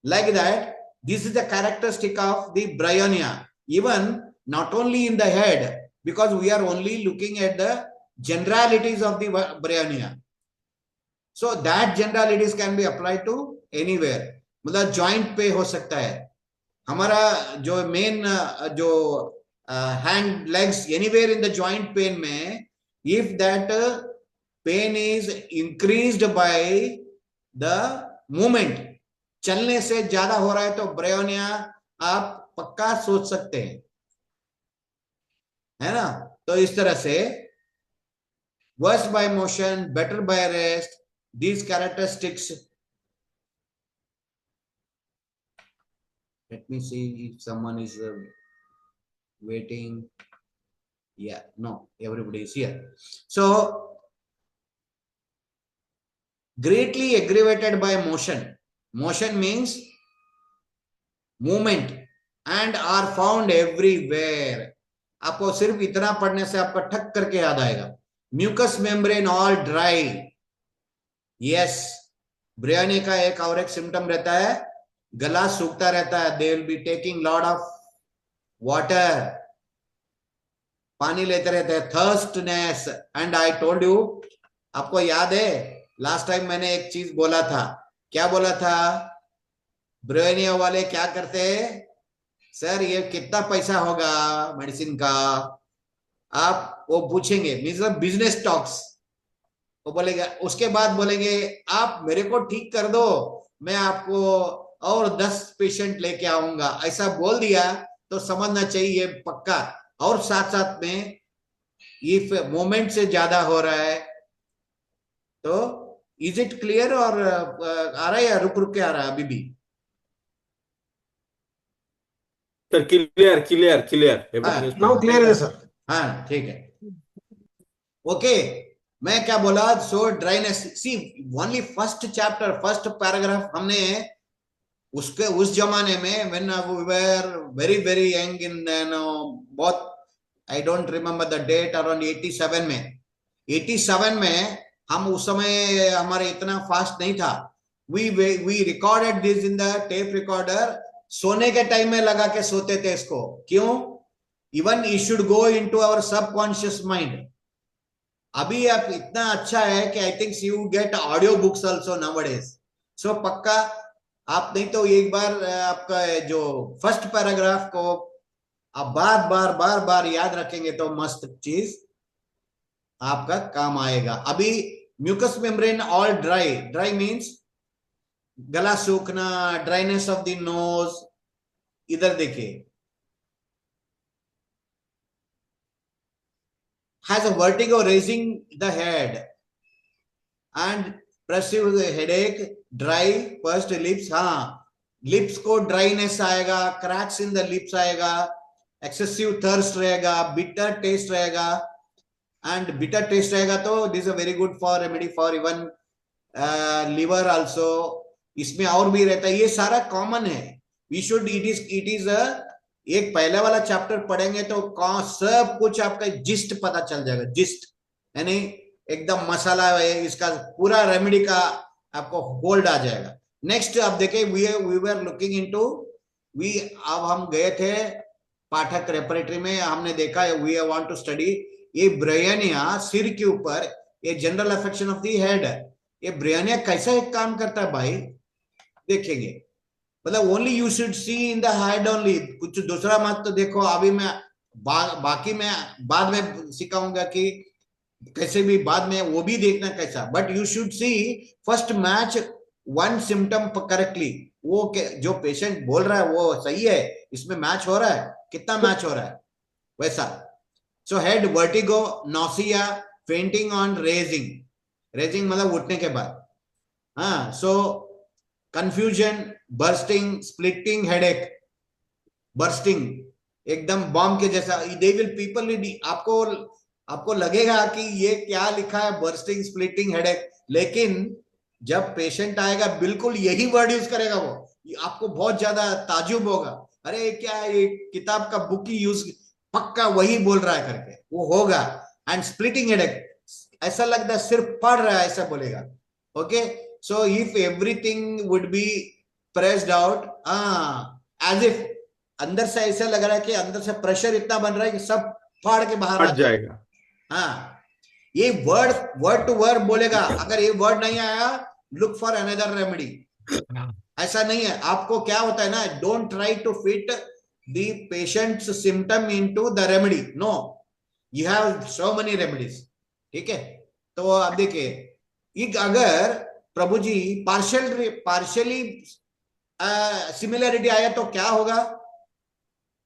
Like that, this is the characteristic of the bryonia, even not only in the head, because we are only looking at the generalities of the bryonia. So that generalities can be applied to anywhere. मतलब joint पे हो सकता है, हमारा जो main जो hand legs anywhere in the joint pain में, if that pain is increased by the movement, चलने से ज्यादा हो रहा है तो ब्रेयोनिया आप पक्का सोच सकते हैं, है ना। तो इस तरह से worse by motion, better by rest, these characteristics. Let me see if someone is waiting. Yeah, no, everybody is here. So greatly aggravated by motion. Motion means movement and are found everywhere. आपको सिर्फ इतना पढ़ने से आपका ठक करके याद आएगा. Mucus membrane all dry. Yes, bryonia का एक और एक सिम्टम रहता है, गला सूखता रहता है. They will be taking lot of water, पानी लेते रहते हैं. थर्स्टनेस. एंड आई टोल्ड यू, आपको याद है लास्ट टाइम मैंने एक चीज बोला था. क्या बोला था? ब्रेयोनिया वाले क्या करते हैं, सर ये कितना पैसा होगा मेडिसिन का, आप वो पूछेंगे, बिजनेस टॉक्स. वो बोलेगा, उसके बाद बोलेंगे आप मेरे को ठीक कर दो, मैं आपको और 10 पेशेंट लेके आऊंगा. ऐसा बोल दिया तो समझना चाहिए पक्का. और साथ साथ में ये मोमेंट से ज्यादा हो रहा है. तो इज इट क्लियर और आ रहा है या रुक रुक के आ रहा है अभी भी? Sir clear clear clear. Now clear है सर. हाँ ठीक है, ओके. मैं क्या बोला? So dryness, see only first chapter, first paragraph हमने उसके उस जमाने में when we were very very young in बहुत, I don't remember the date, around 87 में. 87 में हम उस समय हमारे इतना फास्ट नहीं था. We recorded this in the tape recorder. सोने के टाइम में लगा के सोते थे इसको. क्यों? Even it should go into our subconscious mind. अभी आप इतना अच्छा है कि I think you get audio books also nowadays. So पक्का आप नहीं तो एक बार आपका जो फर्स्ट पैराग्राफ को आप बार बार बार बार याद रखेंगे तो मस्त चीज आपका काम आएगा. अभी mucous membrane all dry. Dry means गला सूखना, ड्राइनेस ऑफ द नोज. इधर देखिए, has a vertigo raising the head and perceive headache, dry pursed lips. हाँ, लिप्स को ड्राइनेस आएगा, क्रैक्स इन द लिप्स आएगा, एक्सेसिव थर्स्ट रहेगा, बिटर टेस्ट रहेगा. एंड बिटर टेस्ट रहेगा तो this is a very good for remedy for even liver also. इसमें और भी रहता है, ये सारा कॉमन है. वी शुड इट इज एक पहले वाला चैप्टर पढ़ेंगे तो सब कुछ आपका जिस्ट पता चल जाएगा. जिस्ट यानी एकदम मसाला है, इसका पूरा रेमेडी का आपको होल्ड आ जाएगा. नेक्स्ट आप देखें, वी वर लुकिंग इनटू, अब हम गए थे पाठक रेपरेटरी में, हमने देखा वी वांट टू स्टडी ये ब्रेयोनिया सिर के ऊपर, ये general affection of the head. ये ब्रेयोनिया कैसा एक काम करता है भाई, देखेंगे. मतलब only you should see in the head only, कुछ दूसरा मत तो देखो. अभी मैं बाकी मैं बाद में सिखाऊंगा कि कैसे भी बाद में वो भी देखना कैसा. But you should see first match one symptom correctly. वो जो पेशेंट बोल रहा है वो सही है, इसमें मैच हो रहा है, कितना मैच हो रहा है वैसा. So head vertigo, nausea, fainting on raising. Raising मतलब उठने के बाद. हाँ, so confusion, bursting, splitting headache. Bursting एकदम बॉम्ब के जैसा. दे विल पीपल आपको लगेगा कि ये क्या लिखा है, बर्स्टिंग, स्प्लिटिंग हेडेक, लेकिन जब पेशेंट आएगा बिल्कुल यही वर्ड यूज करेगा वो. आपको बहुत ज्यादा ताजुब होगा, अरे क्या ये किताब का बुक ही यूज, पक्का वही बोल रहा है करके वो होगा. एंड स्प्लिटिंग हेडेक ऐसा लगता है सिर्फ पढ़ रहा है ऐसा बोलेगा. Okay, so if everything would be pressed out, as if अंदर से ऐसा लग रहा है कि अंदर से प्रेशर इतना बन रहा है कि सब फाड़ के बाहर आ जाएगा. हाँ, ये वर्ड टू वर्ड बोलेगा. अगर ये वर्ड नहीं आया, लुक फॉर अनदर रेमेडी. ऐसा नहीं है. आपको क्या होता है ना, don't try to fit the patient's symptom into the remedy. No, you have so many remedies. ठीक है, तो अब देखिए, अगर प्रभु जी पार्शियली सिमिलरिटी आया तो क्या होगा?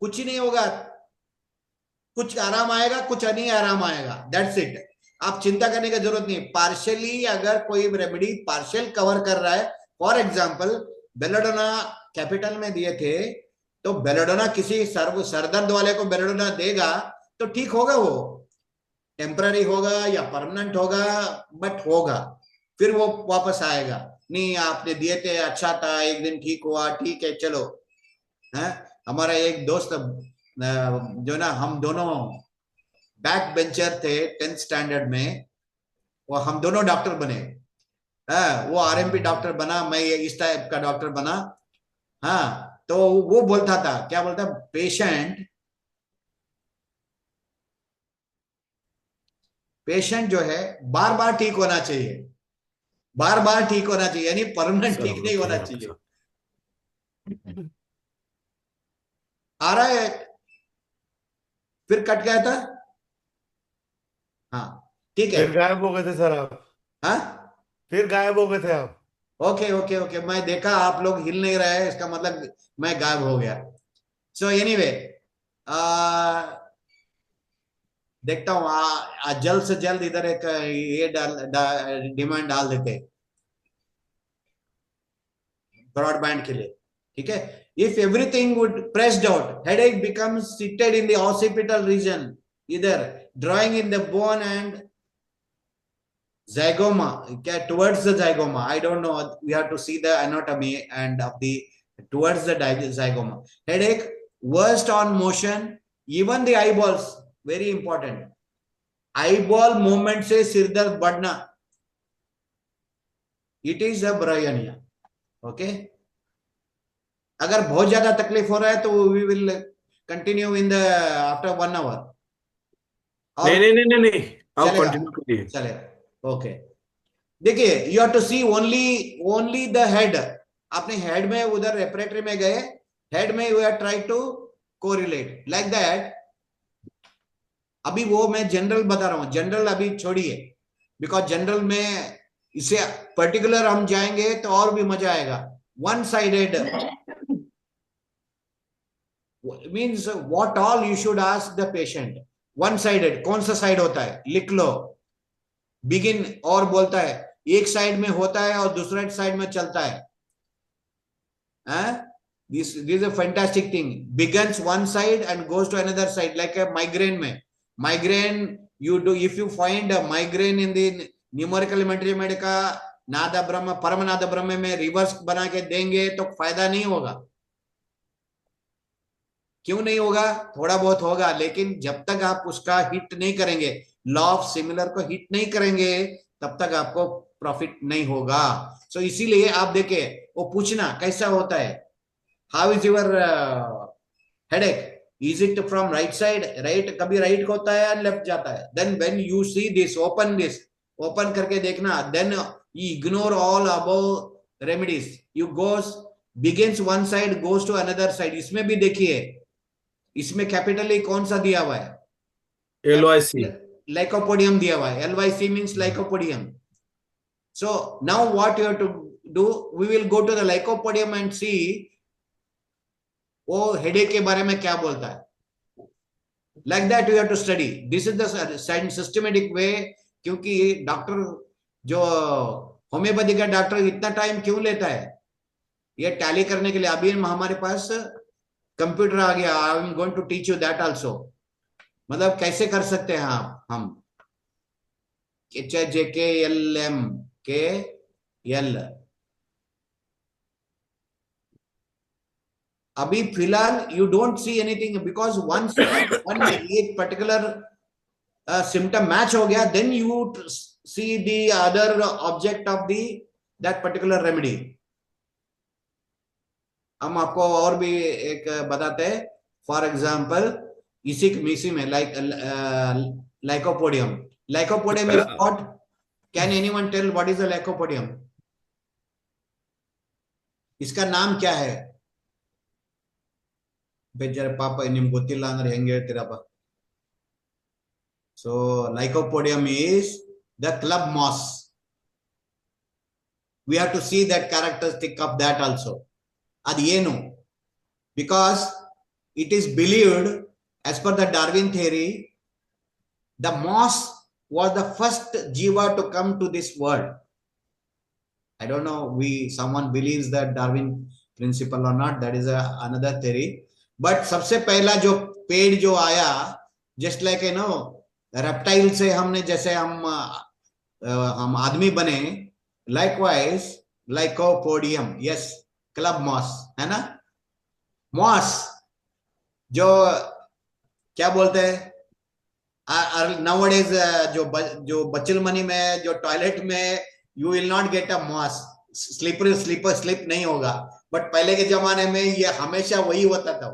कुछ ही नहीं होगा, कुछ आराम आएगा, कुछ नहीं आराम आएगा, दैट्स इट। आप चिंता करने की जरूरत नहीं। पार्शियली अगर कोई रेमेडी पार्शियल कवर कर रहा है, फॉर एग्जांपल बेलाडोना कैपिटल में दिए थे, तो बेलाडोना किसी सरदर्द वाले को बेलाडोना देगा तो ठीक होगा, वो टेम्पररी होगा या परमानेंट होगा, बट होगा, फिर वो वापस आएगा। नहीं, आपने दिए थे, अच्छा था, एक दिन ठीक हुआ, ठीक है, चलो। है हमारा एक दोस्त जो ना, हम दोनों बैक बेंचर थे 10th स्टैंडर्ड में, वो हम दोनों डॉक्टर बने। वो आरएमपी डॉक्टर बना, मैं इस टाइप का डॉक्टर बना। हाँ, तो वो बोलता था, क्या बोलता, पेशेंट जो है बार बार ठीक होना चाहिए, बार बार ठीक होना चाहिए, यानी परमानेंट सर ठीक हम नहीं लोग होना खेलें आपके चाहिए। साथ। आ रहा है, फिर कट गया था। हाँ, ठीक है। फिर गायब हो गए थे सर आप। हाँ, फिर गायब हो गए थे आप। ओके ओके ओके, मैं देखा आप लोग हिल नहीं रहे, इसका मतलब मैं गायब हो गया। सो एनीवे, देखता हूँ जल्द से जल्द इधर एक ये डिमांड डाल देते ब्रॉडबैंड के लिए, ठीक है। If everything would pressed out, headache becomes seated in the occipital region, इधर drawing in the bone and zygoma, towards the zygoma, I don't know, we have to see the anatomy and of the towards the zygoma. Headache, worst on motion, even the eyeballs, very important, eyeball movement से सिर दर्द बढ़ना, it is a bryonia, okay। अगर बहुत ज्यादा तकलीफ हो रहा है तो we will continue in the after 1 hour, नहीं और नहीं नहीं नहीं नहीं, आप चलेगा, कंटिन्यू करिए। चलेगा, ओके। देखिए, you have to see only the head. अपने हेड में उधर रेपरेटरी में गए, हेड में you have try to correlate like that. अभी वो मैं जनरल बता रहा हूं, जनरल अभी छोड़िए, बिकॉज जनरल में इसे पर्टिकुलर हम जाएंगे तो और भी मजा आएगा। One sided means what all you should ask the patient. One sided कौन सा साइड होता है, लिख लो। बिगिन और बोलता है एक साइड में होता है और दूसरा साइड में चलता है। This is a fantastic thing. Begins one side and goes to another side, like a migraine में. Migraine, you do, if you find a migraine in the numerical elementary में का नादा ब्रह्म परम नादा ब्रह्म में रिवर्स बना के देंगे तो फायदा नहीं होगा। क्यों नहीं होगा? थोड़ा बहुत होगा, लेकिन जब तक आप उसका हिट नहीं करेंगे, लॉ ऑफ सिमिलर को हिट नहीं करेंगे, तब तक आपको प्रॉफिट नहीं होगा। सो इसीलिए आप देखे, वो पूछना कैसा होता है, how is your headache, is it from right side, right, कभी राइट होता है या लेफ्ट जाता है। Then when you see this, open करके देखना, then you ignore all above remedies, you goes begins one side goes to another side। इसमें भी देखिए, इसमें कैपिटली कौन सा दिया हुआ है, LYC। लाइकोपोडियम दिया हुआ है, LYC means lycopodium. So now what you have to do, we will go to the lycopodium and see वो हेडेक के बारे में क्या बोलता है। Like that you have to study, this is the systematic way. क्योंकि डॉक्टर जो homeopathy का डॉक्टर इतना टाइम क्यों लेता है ये टैली करने के लिए? अभी हमारे पास कंप्यूटर आ गया, I am going to teach you that also. मतलब कैसे कर सकते हैं हम HJKLM के एल। अभी फिलहाल you don't see anything, because once one एक पर्टिकुलर symptom match हो गया, then you see the other object of the that particular remedy। हम आपको और भी एक बताते हैं, फॉर एग्जाम्पल इसी में lycopodium. Lycopodium is what, can anyone tell what is the lycopodium? इसका नाम क्या है? बेचारे पापा निम ಗೊತ್ತಿಲ್ಲ ಅಂದ್ರೆ ಹೆಂಗೆ ಹೇಳ್ತೀರಪ್ಪ? So lycopodium is the club moss. We have to see that characteristic of that also. Adiyenu. Because it is believed, as per the Darwin theory, the moss was the first jiva to come to this world. I don't know, someone believes that Darwin principle or not, that is another theory. But सबसे पहला जो पेड़ जो आया, just like reptile से हमने जैसे हम आदमी बने, likewise lycopodium, yes, club moss है ना, moss जो क्या बोलते हैं nowadays जो बचलमनी में जो टॉयलेट में you will not get a moss, slip नहीं होगा, बट पहले के जमाने में ये हमेशा वही होता था,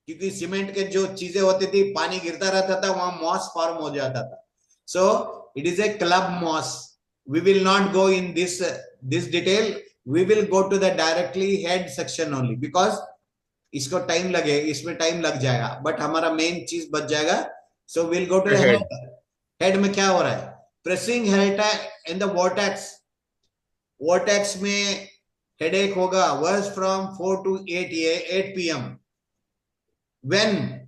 क्योंकि सीमेंट के जो चीजें होती थी पानी गिरता रहता था, वहां मॉस फॉर्म हो जाता था. So it is a club moss. We will not go in this detail. We will go to the directly head section only, because इसको टाइम लगे, इसमें टाइम लग जाएगा, बट हमारा मेन चीज बच जाएगा. So we'll go to the head. Head में क्या हो रहा है? Pressing head in the vortex में हेडेक होगा, was from 4 to 8 p.m. When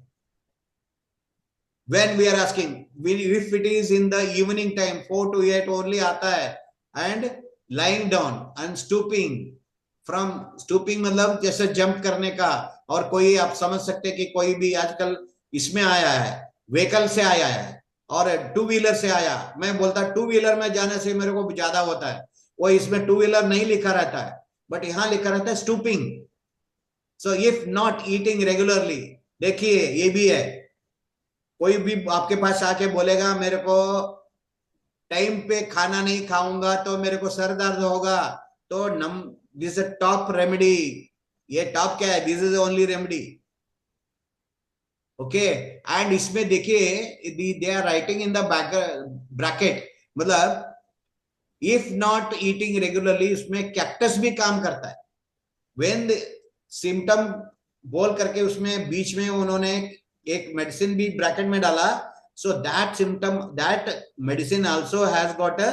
we are asking, if it is in the evening time, 4 to 8 only आता है, and lying down and stooping, from stooping मतलब जैसे जंप करने का, और कोई आप समझ सकते हैं कि कोई भी आजकल इसमें आया है, व्हीकल से आया है और टू व्हीलर से आया. मैं बोलता टू व्हीलर में जाने से मेरे को ज्यादा होता है, वो इसमें टू व्हीलर नहीं लिखा रहता है, बट यहाँ लिखा रहता है stooping. So if not eating regularly, देखिए ये भी है, कोई भी आपके पास आके बोलेगा मेरे को टाइम पे खाना नहीं खाऊंगा तो मेरे को सर दर्द होगा, तो दिस इज टॉप रेमेडी. ये टॉप क्या है? This is only remedy. Okay, and इसमें देखिए they are writing in the bracket, मतलब इफ नॉट ईटिंग रेगुलरली, उसमें कैक्टस भी काम करता है. व्हेन सिम्टम बोल करके उसमें बीच में उन्होंने एक मेडिसिन भी ब्रैकेट में डाला. So that symptom, that medicine also has got a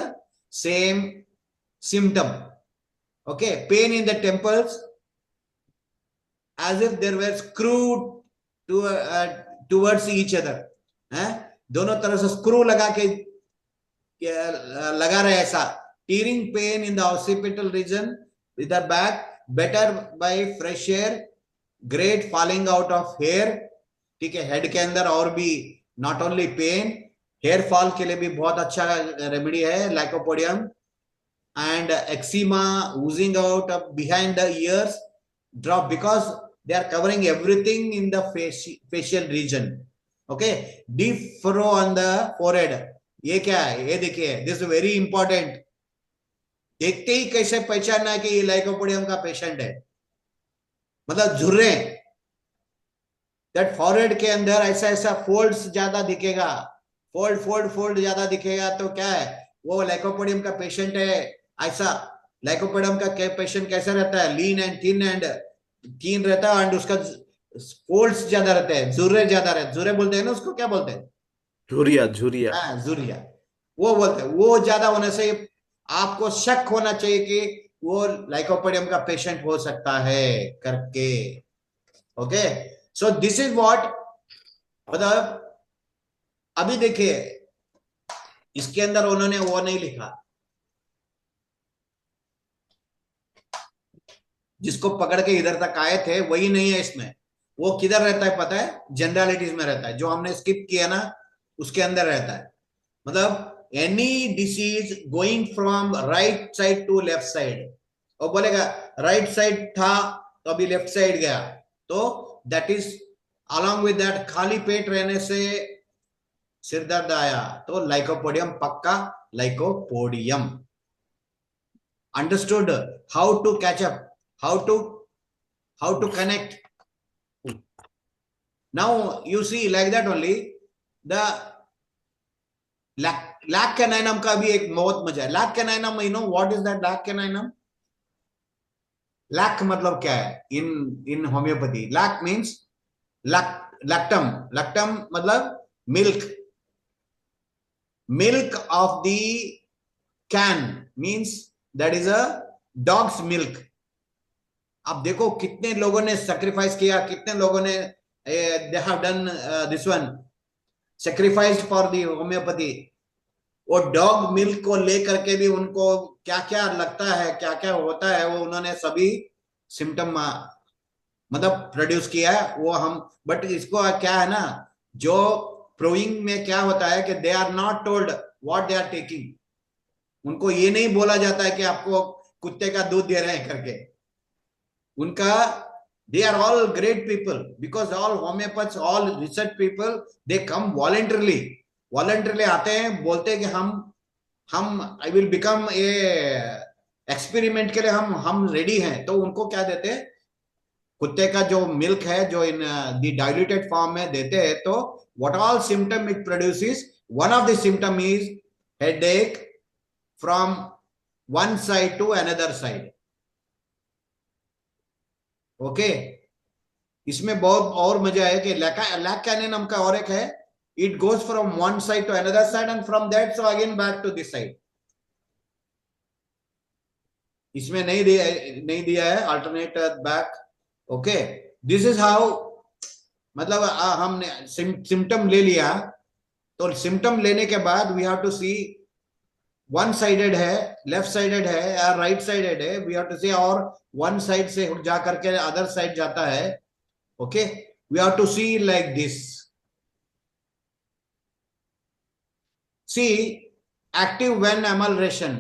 same symptom. Okay, pain in the temples as if there were screwed towards each other. दोनों तरफ से स्क्रू लगा रहे ऐसा. tearing pain in the occipital region with the back, better by fresh air, great falling out of hair. ठीक है, head के अंदर और भी not only pain, hair fall के लिए भी बहुत अच्छा रेमेडी है lycopodium. And eczema, oozing out of behind the ears, drop, because they are covering everything in the facial region. Okay, deep furrow on the forehead. ये क्या है? ये देखिए, this is very important. देखते ही कैसे पहचानना है कि ये लाइकोपोडियम का पेशेंट है? मतलब झुर्रे, दैट फॉरहेड के अंदर ऐसा ऐसा फोल्ड्स ज्यादा दिखेगा, फोल्ड ज्यादा दिखेगा, तो क्या है? वो लाइकोपोडियम का पेशेंट है. ऐसा लाइकोपोडियम का पेशेंट कैसा रहता है? लीन एंड थिन एंड कीन रहता है, एंड उसका फोल्ड्स ज्यादा रहते हैं, झुर्रे ज्यादा रहते. झुर्रे बोलते हैं ना उसको, क्या बोलते हैं? झुरिया. हाँ, झुरिया, वो बोलते हैं. वो ज्यादा होने से आपको शक होना चाहिए कि वो लाइकोपोडियम का पेशेंट हो सकता है करके. Okay, so this is what, मतलब अभी देखिए इसके अंदर उन्होंने वो नहीं लिखा, जिसको पकड़ के इधर तक आए थे वही नहीं है इसमें. वो किधर रहता है पता है? जनरलिटीज में रहता है, जो हमने स्किप किया ना उसके अंदर रहता है. मतलब any disease going from right side to left side, और बोलेगा राइट साइड था तो अभी लेफ्ट साइड गया, तो that is along with that खाली पेट रहने से सिर दर्द आया, तो लाइकोपोडियम पक्का lycopodium. Understood how to catch up, how to connect. Now you see like that only. The lac caninum का भी एक बहुत मजा है. lac caninum, you know what is that lac caninum? lac मतलब क्या है in homeopathy? lac means lactum मतलब milk. milk of the can means that is a dog's milk. अब देखो कितने लोगों ने sacrifice किया, कितने लोगों ने they have done this one, sacrificed for the homeopathy. वो डॉग मिल्क को लेकर के भी उनको क्या क्या लगता है, क्या क्या होता है, वो उन्होंने सभी सिम्टम मतलब प्रोड्यूस किया है वो हम. बट इसको क्या है ना, जो प्रूविंग में क्या होता है कि they are not told what they are taking. उनको ये नहीं बोला जाता है कि आपको कुत्ते का दूध दे रहे हैं करके. उनका they are all great people because all homeopaths, all research people, they come voluntarily आते हैं, बोलते हैं कि हम I will become a experiment के लिए हम रेडी हैं. तो उनको क्या देते हैं, कुत्ते का जो मिल्क है जो इन द डाइल्यूटेड फॉर्म में देते हैं. तो what all symptom it produces, one of the symptom is headache from one side to another side. Okay, इसमें बहुत और मजा है कि लैक कैनिन नाम का और एक है, it goes from one side to another side and from that so again back to this side. इसमें नहीं दिया है alternate back. Okay, this is how, मतलब हमने सिम्टम ले लिया. तो सिम्टम लेने के बाद we have to see one sided है, लेफ्ट साइडेड है या राइट साइडेड है. वी हैव टू सी, और वन साइड से जा करके अदर साइड जाता है. Okay, we have to see like this. See active when amelioration,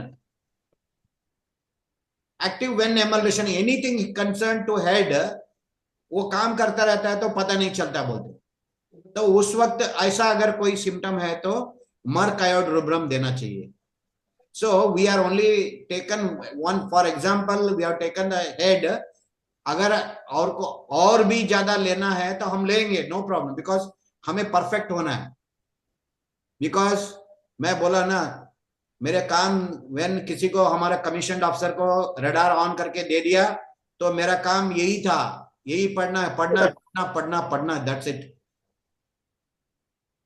active when amelioration, anything concern to head, वो काम करता रहता है तो पता नहीं चलता बोलते. तो उस वक्त ऐसा अगर कोई सिम्टम है तो मर्क आयोड रुब्रम देना चाहिए. So we are only taken one, for example we have taken the head. अगर और को और भी ज्यादा लेना है तो हम लेंगे, नो प्रॉब्लम, बिकॉज हमें परफेक्ट होना है. बिकॉज मैं बोला ना, मेरे काम व्हेन किसी को, हमारा कमीशन ऑफिसर को रडार ऑन करके दे दिया तो मेरा काम यही था, यही पढ़ना है, पढ़ना पढ़ना पढ़ना पढ़ना, that's it.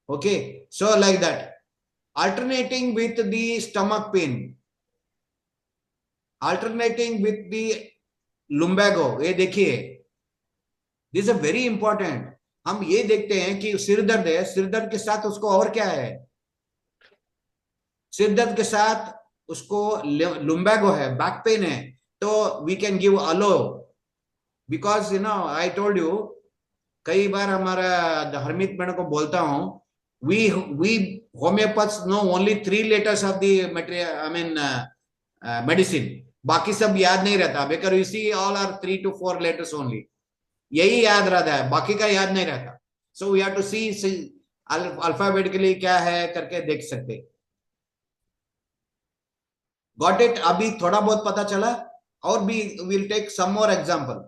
Okay, so like that. Alternating with the stomach pain, alternating with the lumbago, ये देखिए, this is very important. हम ये देखते हैं कि सिर दर्द है, सिर दर्द के साथ उसको और क्या है, सिर दर्द के साथ उसको lumbago है, बैक पेन है. तो we can give alo, because you know I told you, कई बार हमारा हरमीत मैडम को बोलता हूं, we homeopaths know only 3 letters of the material, I mean medicine. बाकी सब याद नहीं रहता, because you see all are 3 to 4 letters only. यही याद रहता है, बाकी का याद नहीं रहता. So we have to see alphabetically क्या है करके देख सकते. Got it? अभी थोड़ा बहुत पता चला, और भी we'll take some more example.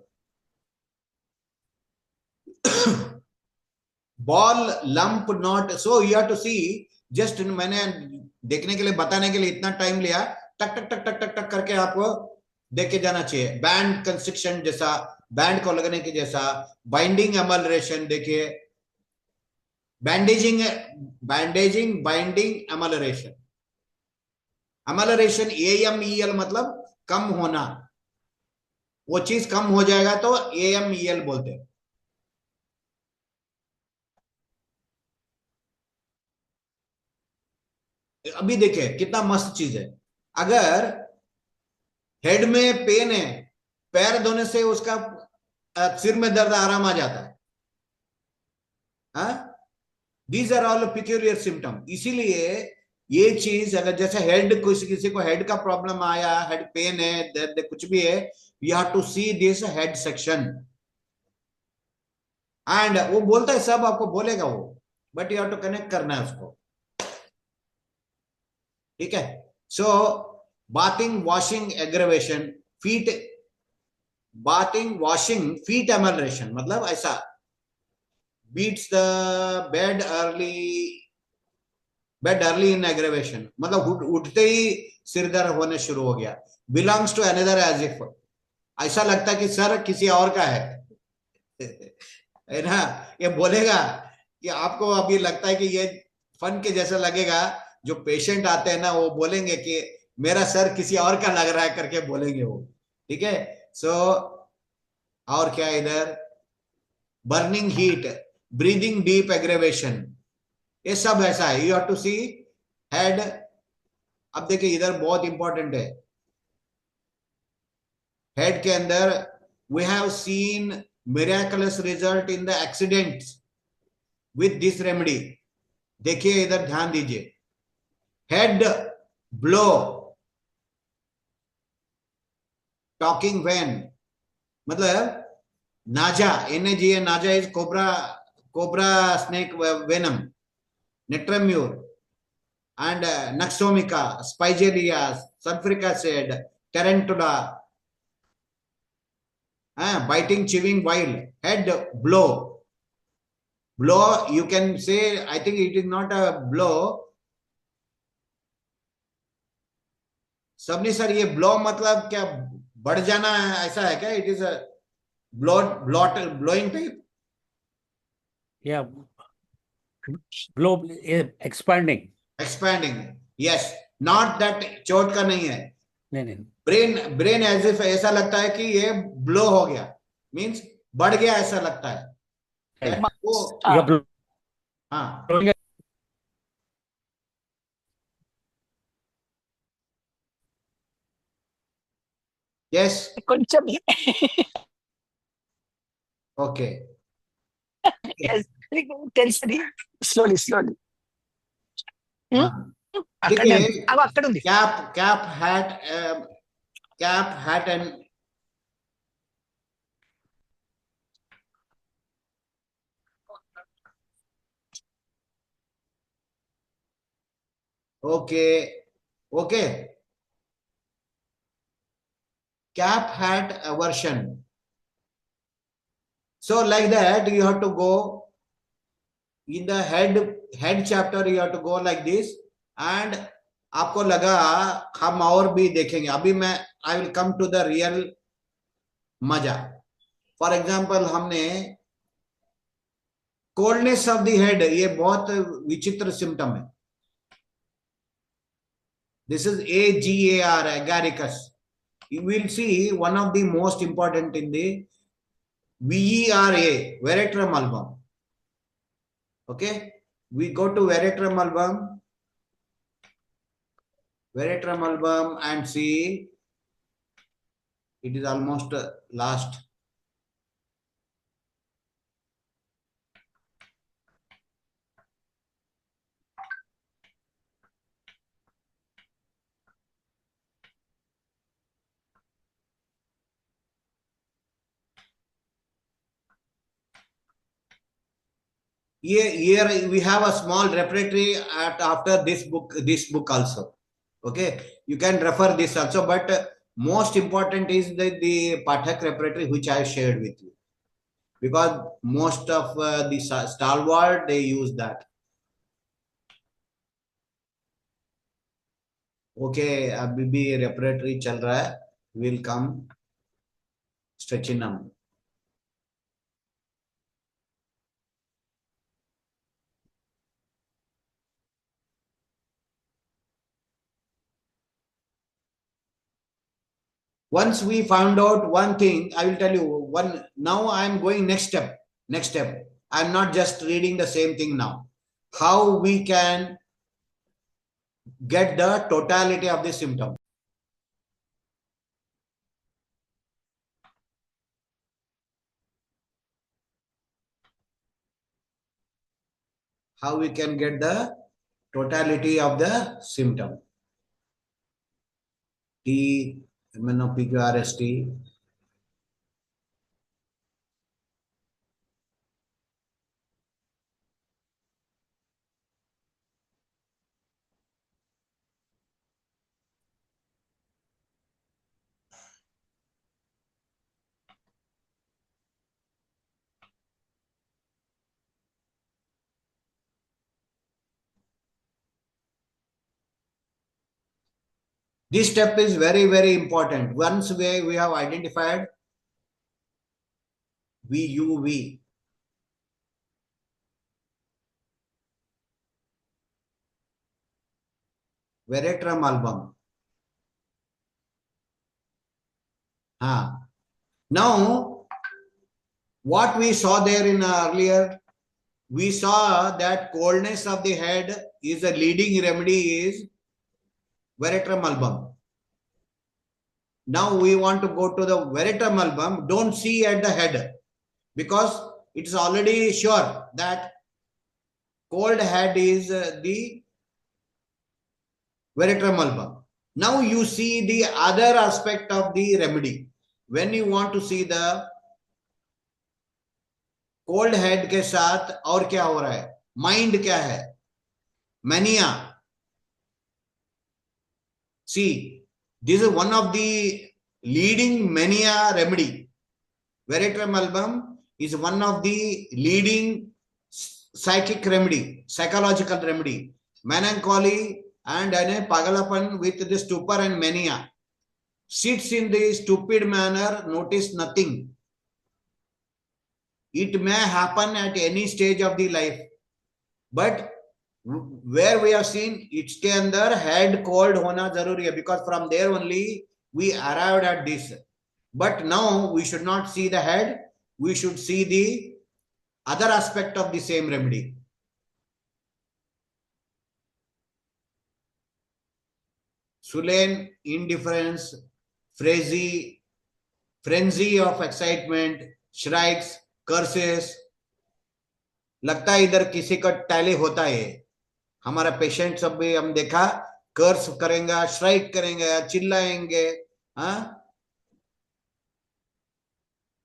Ball lump knot, so you have to see, just मैंने देखने के लिए, बताने के लिए इतना टाइम लिया, टक टक टक टक टक टक करके आपको देख के जाना चाहिए. बैंड कंस्ट्रक्शन जैसा, बैंड को लगने के जैसा, बाइंडिंग एमल्ट्रेशन देखिए, बैंडेजिंग, बाइंडिंग एमल्ट्रेशन. एमल्ट्रेशन AMEL मतलब कम होना, वो चीज कम हो जाएगा तो AMEL बोलते हैं. अभी देखिए कितना मस्त चीज है. अगर हेड में पेन है, पैर धोने से उसका सिर में दर्द आराम आ जाता है. These are all peculiar symptom. इसीलिए ये चीज, अगर जैसे हेड, किसी को हेड का प्रॉब्लम आया, हेड पेन है, दर्द कुछ भी है, you have to see this head section. And वो बोलता है, सब आपको बोलेगा वो, but you have to connect करना है उसको. ठीक है. So bathing, washing, aggravation, feet, bathing, washing, feet amelioration, मतलब ऐसा, beats the bed early in aggravation, मतलब उठते ही सिर दर्द होने शुरू हो गया. Belongs to another age if, ऐसा लगता है कि सर किसी और का है है ना. ये बोलेगा कि आपको अभी लगता है कि ये फन के जैसा लगेगा, जो पेशेंट आते हैं ना वो बोलेंगे कि मेरा सर किसी और का लग रहा है करके बोलेंगे वो, ठीक है। सो और क्या इधर, burning heat, breathing deep aggravation, ये सब ऐसा है। You have to see head. अब देखिए इधर बहुत इंपॉर्टेंट है, हेड के अंदर we have seen miraculous result in the accidents with this remedy. देखिए इधर ध्यान दीजिए, हेड ब्लो, टॉकिंग वैन, मतलब नाजा, NAGA, नाजा is cobra, cobra snake venom, natrum mur and Naxomica, Spigelia, sulfuric acid, Tarantula, biting, chewing while, head blow. Blow, you can say, I think it is not a blow. सबने sir ये blow मतलब क्या बढ़ जाना है, ऐसा है क्या? It is a blot blowing type, Yeah, blow expanding. Expanding, yes, not that चोट का नहीं है। नहीं नहीं ब्रेन एज इफ ऐसा लगता है कि ये ब्लो हो गया, मींस बढ़ गया ऐसा लगता है। Right. वो You're हाँ, blowing it. यस, కొంచెం ఓకే, తెలుసది స్లోలీ స్లోలీ देखिए అక్కడ ఉంది cap hat, cap hat and okay, okay, cap hat version. So like that you have to go in the head chapter, you have to go like this, and आपको लगा हम और भी देखेंगे। अभी मैं I will come to the real मजा। For example हमने कोल्डनेस ऑफ द हेड, ये बहुत विचित्र सिम्टम है। This is AGAR, agaricus. You will see one of the most important in the VERA, veratrum album. Okay, we go to veratrum album and see it is almost last. Here we have a small repertory after this book also. Okay, you can refer this also, but most important is the Pathak repertory which I shared with you, because most of the stalwart they use that. Okay, अभी भी repertory चल रहा है, will come stretchinum. Once we found out one thing, I will tell you one. Now I am going next step. Next step. I'm not just reading the same thing now. How we can get the totality of the symptom. How we can get the totality of the symptom. T, MNOPQRST. This step is very, very important. Once we have identified VUV, Veratrum album. Now, what we saw there in earlier, we saw that coldness of the head is a leading remedy is Veratrum album. Now we want to go to the Veratrum album. Don't see at the head because it's already sure that cold head is the Veratrum album. Now you see the other aspect of the remedy. When you want to see the cold head के साथ और क्या हो रहा है, mind क्या है, mania. See, this is one of the leading mania remedy. Veratrum album is one of the leading psychic remedy, psychological remedy. Melancholy and pagalapan with the stupor and mania. Sits in the stupid manner, notice nothing. It may happen at any stage of the life. But where we have seen, इसके अंदर head cold होना जरूरी है, because from there only we arrived at this. But now we should not see the head, we should see the other aspect of the same remedy. Sullen, indifference, frenzy of excitement, shrieks, curses. लगता है इधर किसी का tally होता है. हमारा patient सब भी हम देखा कर्स करेंगे, श्राइक करेंगे, चिल्लाएंगे.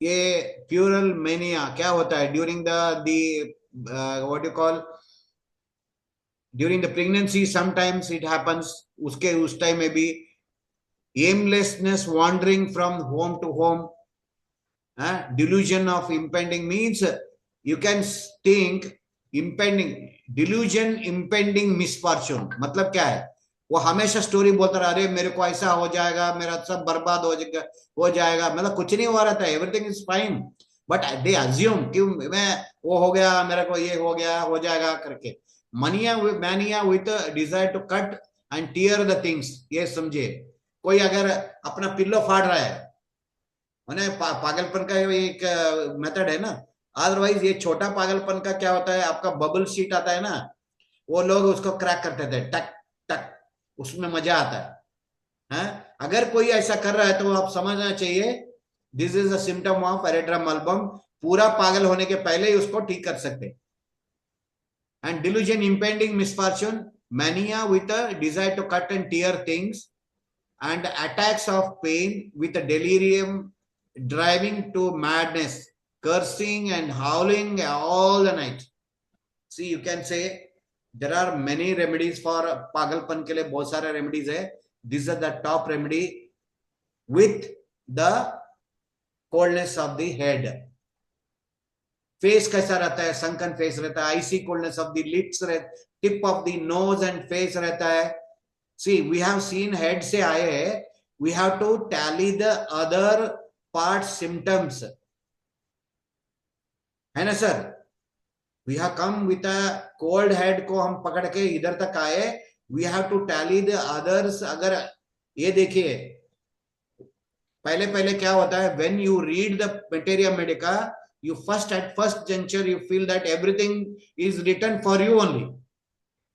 ये प्यूरल मेनिया क्या होता है during the what you call during the pregnancy sometimes it happens. उसके उस टाइम में भी aimlessness, wandering from home to home, delusion of impending means you can think impending delusion, impending misfortune. मतलब क्या है, वो हमेशा स्टोरी बोलता रहा, अरे मेरे को ऐसा हो जाएगा, मेरा सब बर्बाद हो जाएगा. मतलब कुछ नहीं हुआ रहता है, everything is fine, but they assume कि मैं वो हो गया, मेरे को ये हो गया, हो जाएगा करके. Mania with desire to cut and tear the things. ये समझे, कोई अगर अपना पिल्लो फाड़ रहा है, पागलपन का एक मेथड है ना. अदरवाइज ये छोटा पागलपन का क्या होता है, आपका बबल शीट आता है ना, वो लोग उसको क्रैक करते थे, टक टक, उसमें मजा आता है. अगर कोई ऐसा कर रहा है तो आप समझना चाहिए this is a symptom of veratrum album. पूरा पागल होने के पहले ही उसको ठीक कर सकते. And delusion, impending misfortune, mania with a desire to cut and tear things, and attacks of pain with a delirium driving to madness, cursing and howling all the night. See, you can say there are many remedies for pagalpan ke liye, bahut sare remedies hai. These are the top remedy with the coldness of the head. Face कैसा रहता है, sunken face रहता है, icy coldness of the lips, tip of the nose and face रहता है. See, we have seen head से आए हैं, we have to tally the other part symptoms. है ना sir? We have come with a cold head को हम पकड़ के इधर तक आए, we have to tally the others. अगर ये देखिए, पहले क्या होता है, when you read the materia medica, you at first juncture you feel that everything is written for you only.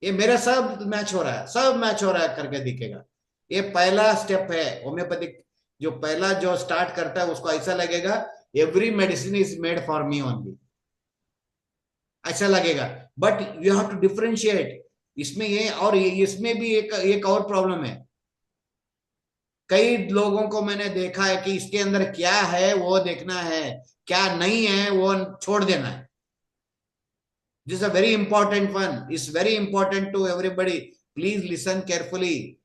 ये मेरा सब मैच हो रहा है करके दिखेगा. ये पहला स्टेप है. होम्योपैथिक जो पहला जो स्टार्ट करता है उसको ऐसा लगेगा every medicine is made for me only, ऐसा लगेगा. But you have to differentiate. इसमें ये और इसमें भी एक और प्रॉब्लम है. कई लोगों को मैंने देखा है कि इसके अंदर क्या है वो देखना है, क्या नहीं है वो छोड़ देना है. This is a very important one. It's very important to everybody. Please listen carefully.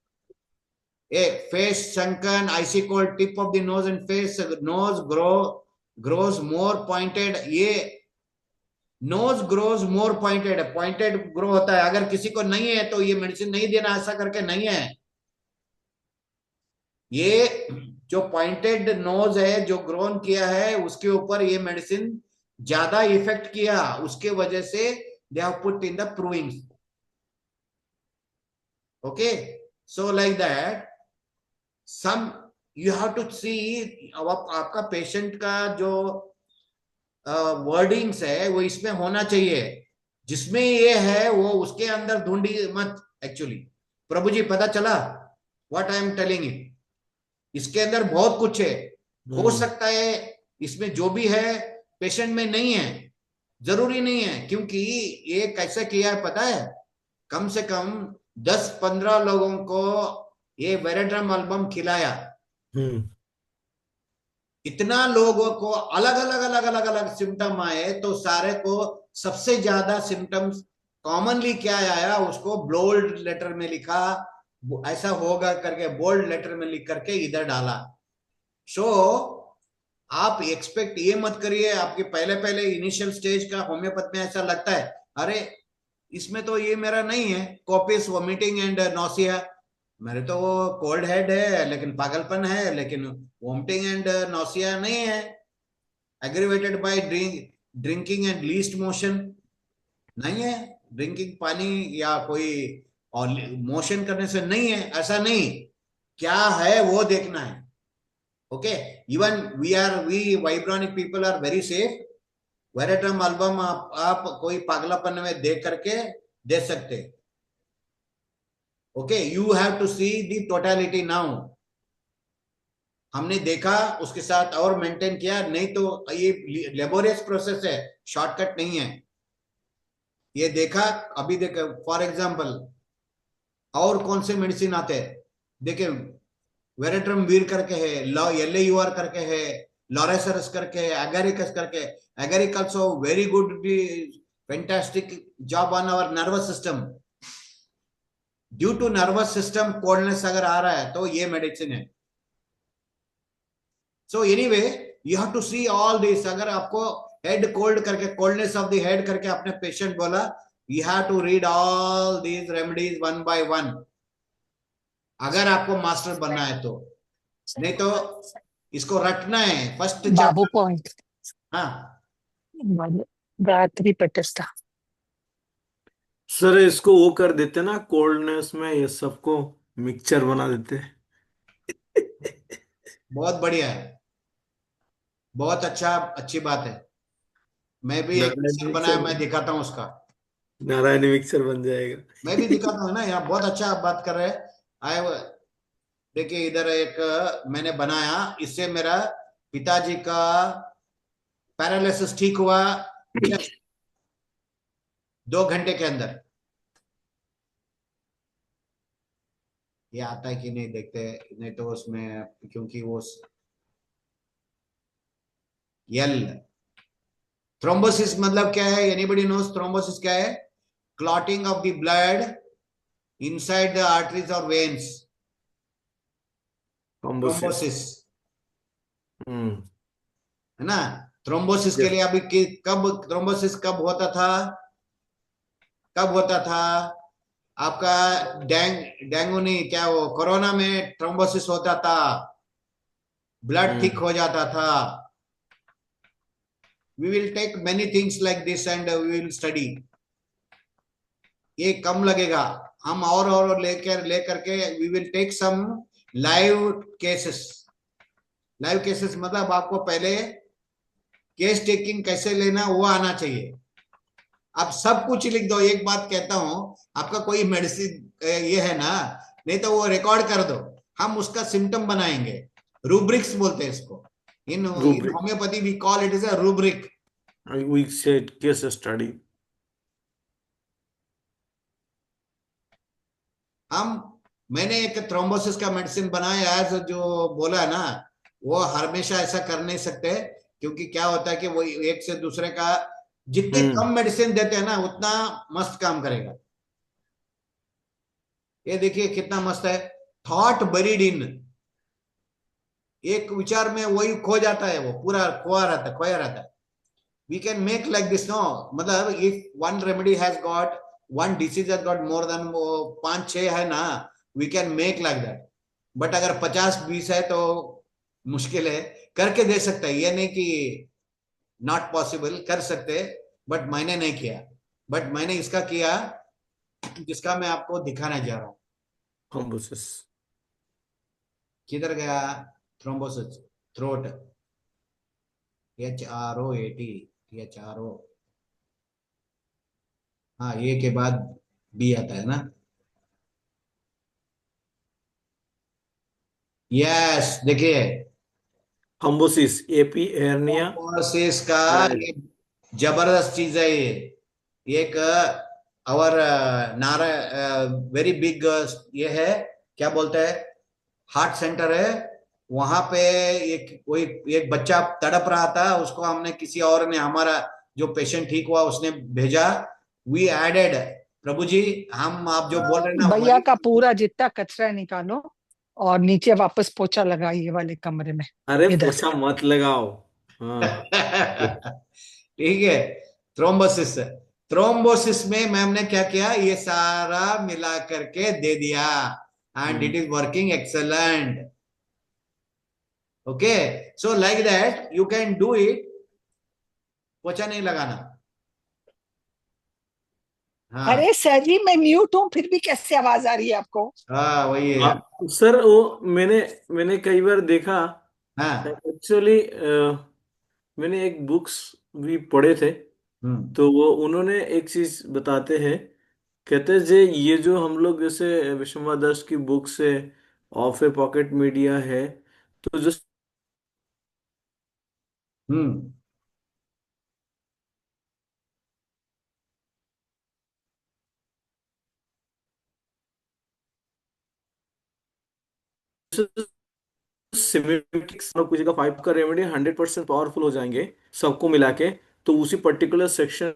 A face sunken, icy cold, tip of the nose and face, nose grows more pointed. ये nose grows more pointed. Pointed grow होता है. अगर किसी को नहीं है तो ये मेडिसिन नहीं देना, ऐसा करके नहीं है. ये जो पॉइंटेड नोज है, जो ग्रोन किया है, उसके ऊपर ये मेडिसिन ज्यादा इफेक्ट किया, उसके वजह से they have put in the proving. Okay, So like that, some you have to see आपका पेशेंट का जो वर्डिंग्स है वो इसमें होना चाहिए, जिसमें ये है वो उसके अंदर ढूंढी मत। एक्चुअली प्रभु जी पता चला what I am telling you, इसके अंदर बहुत कुछ है। हो सकता है इसमें जो भी है पेशेंट में नहीं है, जरूरी नहीं है, क्योंकि ये कैसे किया है पता है, कम से कम 10-15 लोगों को ये वेरेड्रम एल्बम खिलाया। इतना लोगों को अलग अलग अलग अलग अलग सिम्टम आए, तो सारे को सबसे ज्यादा सिम्टम्स कॉमनली क्या आया, उसको बोल्ड लेटर में लिखा, ऐसा होगा करके बोल्ड लेटर में लिख करके इधर डाला। सो आप एक्सपेक्ट ये मत करिए, आपके पहले पहले इनिशियल स्टेज का होम्योपैथ में ऐसा लगता है अरे इसमें तो ये मेरा नहीं है, कॉपियस वॉमिटिंग एंड नॉसिया, मेरे तो वो कोल्ड हेड है लेकिन पागलपन है, लेकिन वॉमिटिंग एंड नॉसिया नहीं है, aggravated by drinking and least motion नहीं है, ड्रिंकिंग पानी या कोई और मोशन करने से नहीं है, ऐसा नहीं, क्या है वो देखना है। Okay, even we vibronic people are very safe. Veratrum album आप कोई पागलापन में देख करके दे सकते। Okay, you have to see the totality now. हमने देखा उसके साथ और मेंटेन किया, नहीं तो ये लेबोरियस प्रोसेस है, शॉर्टकट नहीं है। ये देखा, अभी देखो फॉर एग्जांपल और कौन से मेडिसिन आते हैं, देखिए वेरेट्रम वीर करके है, LAUR करके है, लॉरेसरस करके है, एगरिकस करके, agaric also very good fantastic job on our nervous system. Due to nervous system coldness अगर आ रहा है तो ये मेडिसिन है। So anyway you have to see all this. अगर आपको हेड कोल्ड करके, कोल्डनेस ऑफ द हेड करके आपने पेशेंट बोला, you have to read all these remedies one by one, अगर आपको मास्टर बनना है तो, नहीं तो इसको रटना है फर्स्ट बाबू पॉइंट हाँ गायत्री पटिस्टा। सर इसको वो कर देते ना, कोल्डनेस में ये सबको मिक्सचर बना देते। बहुत बढ़िया है, बहुत अच्छा, अच्छी बात है। मैं भी एक मिक्सर बनाया, मैं दिखाता हूँ उसका, नारायणी मिक्सचर बन जाएगा। मैं भी दिखाता हूँ ना, यहाँ बहुत अच्छा आप बात कर रहे हैं। आए देखिए इधर एक मैंने बनाया, इससे मेरा पिताजी का पैरालिसिस ठीक हुआ 2 घंटे के अंदर। ये आता है कि नहीं देखते, नहीं तो उसमें क्योंकि वो थ्रोम्बोसिस मतलब क्या है, एनीबडी नोस थ्रोम्बोसिस क्या है? Clotting of the blood inside the arteries और वेन्स, थ्रोम्बोसिस है ना। थ्रोम्बोसिस के लिए अभी कब थ्रोम्बोसिस कब होता था, कब होता था आपका डेंगू नहीं, क्या वो कोरोना में थ्रोम्बोसिस होता था, ब्लड थिक हो जाता था। We will take many things like this and we will study. ये कम लगेगा, हम और लेकर के we will take some live cases. Live cases मतलब आपको पहले केस टेकिंग कैसे लेना वो आना चाहिए। आप सब कुछ लिख दो। एक बात कहता हूं, आपका कोई मेडिसिन ये है ना, नहीं तो वो रिकॉर्ड कर दो, हम उसका सिम्टम बनाएंगे। रूब्रिक्स बोलते हैं इसको, in homeopathy we call it is a rubric. We said case study. मैंने एक थ्रोम्बोसिस का मेडिसिन बनाया एज जो बोला ना, वो हमेशा ऐसा कर नहीं सकते, क्योंकि क्या होता है कि वो एक से दूसरे का जितने कम मेडिसिन देते हैं ना उतना मस्त काम करेगा। ये देखिए कितना मस्त है, थॉट बरीड इन, एक विचार में वही खो जाता है, वो पूरा खोया रहता है। We can make like this, no? मतलब if one remedy has got, one disease has got more than 5-6 है ना, we can make like that. But अगर 50-20 है तो मुश्किल है, करके दे सकता है, ये नहीं कि not possible, कर सकते, बट मैंने नहीं किया। बट मैंने इसका किया जिसका मैं आपको दिखाने जा रहा हूँ। Thrombosis. किधर गया थ्रोम्बोसिस? थ्रोट, HROAT, HRO, हाँ ए के बाद बी आता है ना। यस, देखिए Thrombosis. AP hernia. थ्रोम्बोसिस का Right. ये जबरदस्त चीज है ये एक और नारा वेरी बिग ये है, क्या बोलते हैं, हार्ट सेंटर है वहां पे। एक कोई एक बच्चा तड़प रहा था, उसको हमने किसी और ने, हमारा जो पेशेंट ठीक हुआ उसने भेजा, वी एडेड, प्रभु जी हम आप जो बोल रहे हैं ना भैया वही। का पूरा जितना कचरा निकालो और नीचे वापस पोछा लगाओ ये वाले कमरे में, अरे इधर। पोछा मत लगाओ। हाँ। ठीक है। थ्रोम्बोसिस, थ्रोम्बोसिस में मैम ने क्या किया, ये सारा मिला करके दे दिया, and it is working excellent. Okay, so like that you can do it, पोछा नहीं लगाना। हाँ अरे सर जी मैं म्यूट हूँ फिर भी कैसे आवाज आ रही है आपको? हाँ वही है। सर वो मैंने मैंने कई बार देखा हाँ एक्चुअली। मैंने एक बुक्स भी पढ़े थे, तो वो उन्होंने एक चीज बताते हैं। कहते हैं जे ये जो हम लोग जैसे विश्वनाथ दास की बुक से ऑफ ए पॉकेट मीडिया है, तो जो हम्म सिमेटिक्स और किसी का 5 का रेमेडी 100% पावरफुल हो जाएंगे सबको मिला के, तो उसी पर्टिकुलर सेक्शन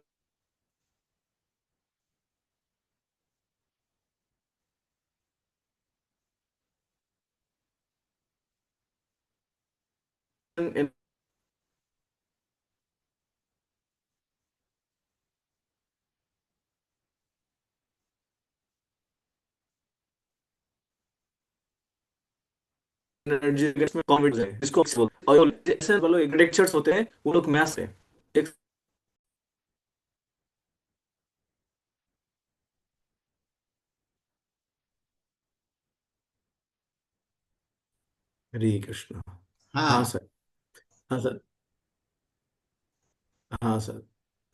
एनर्जी में कॉन्वर्ट है, इसको और जैसे बोलो लेक्चर्स होते हैं वो लोग मैथ्स है। एक हरे कृष्ण। हाँ हाँ सर। हाँ सर। हाँ सर।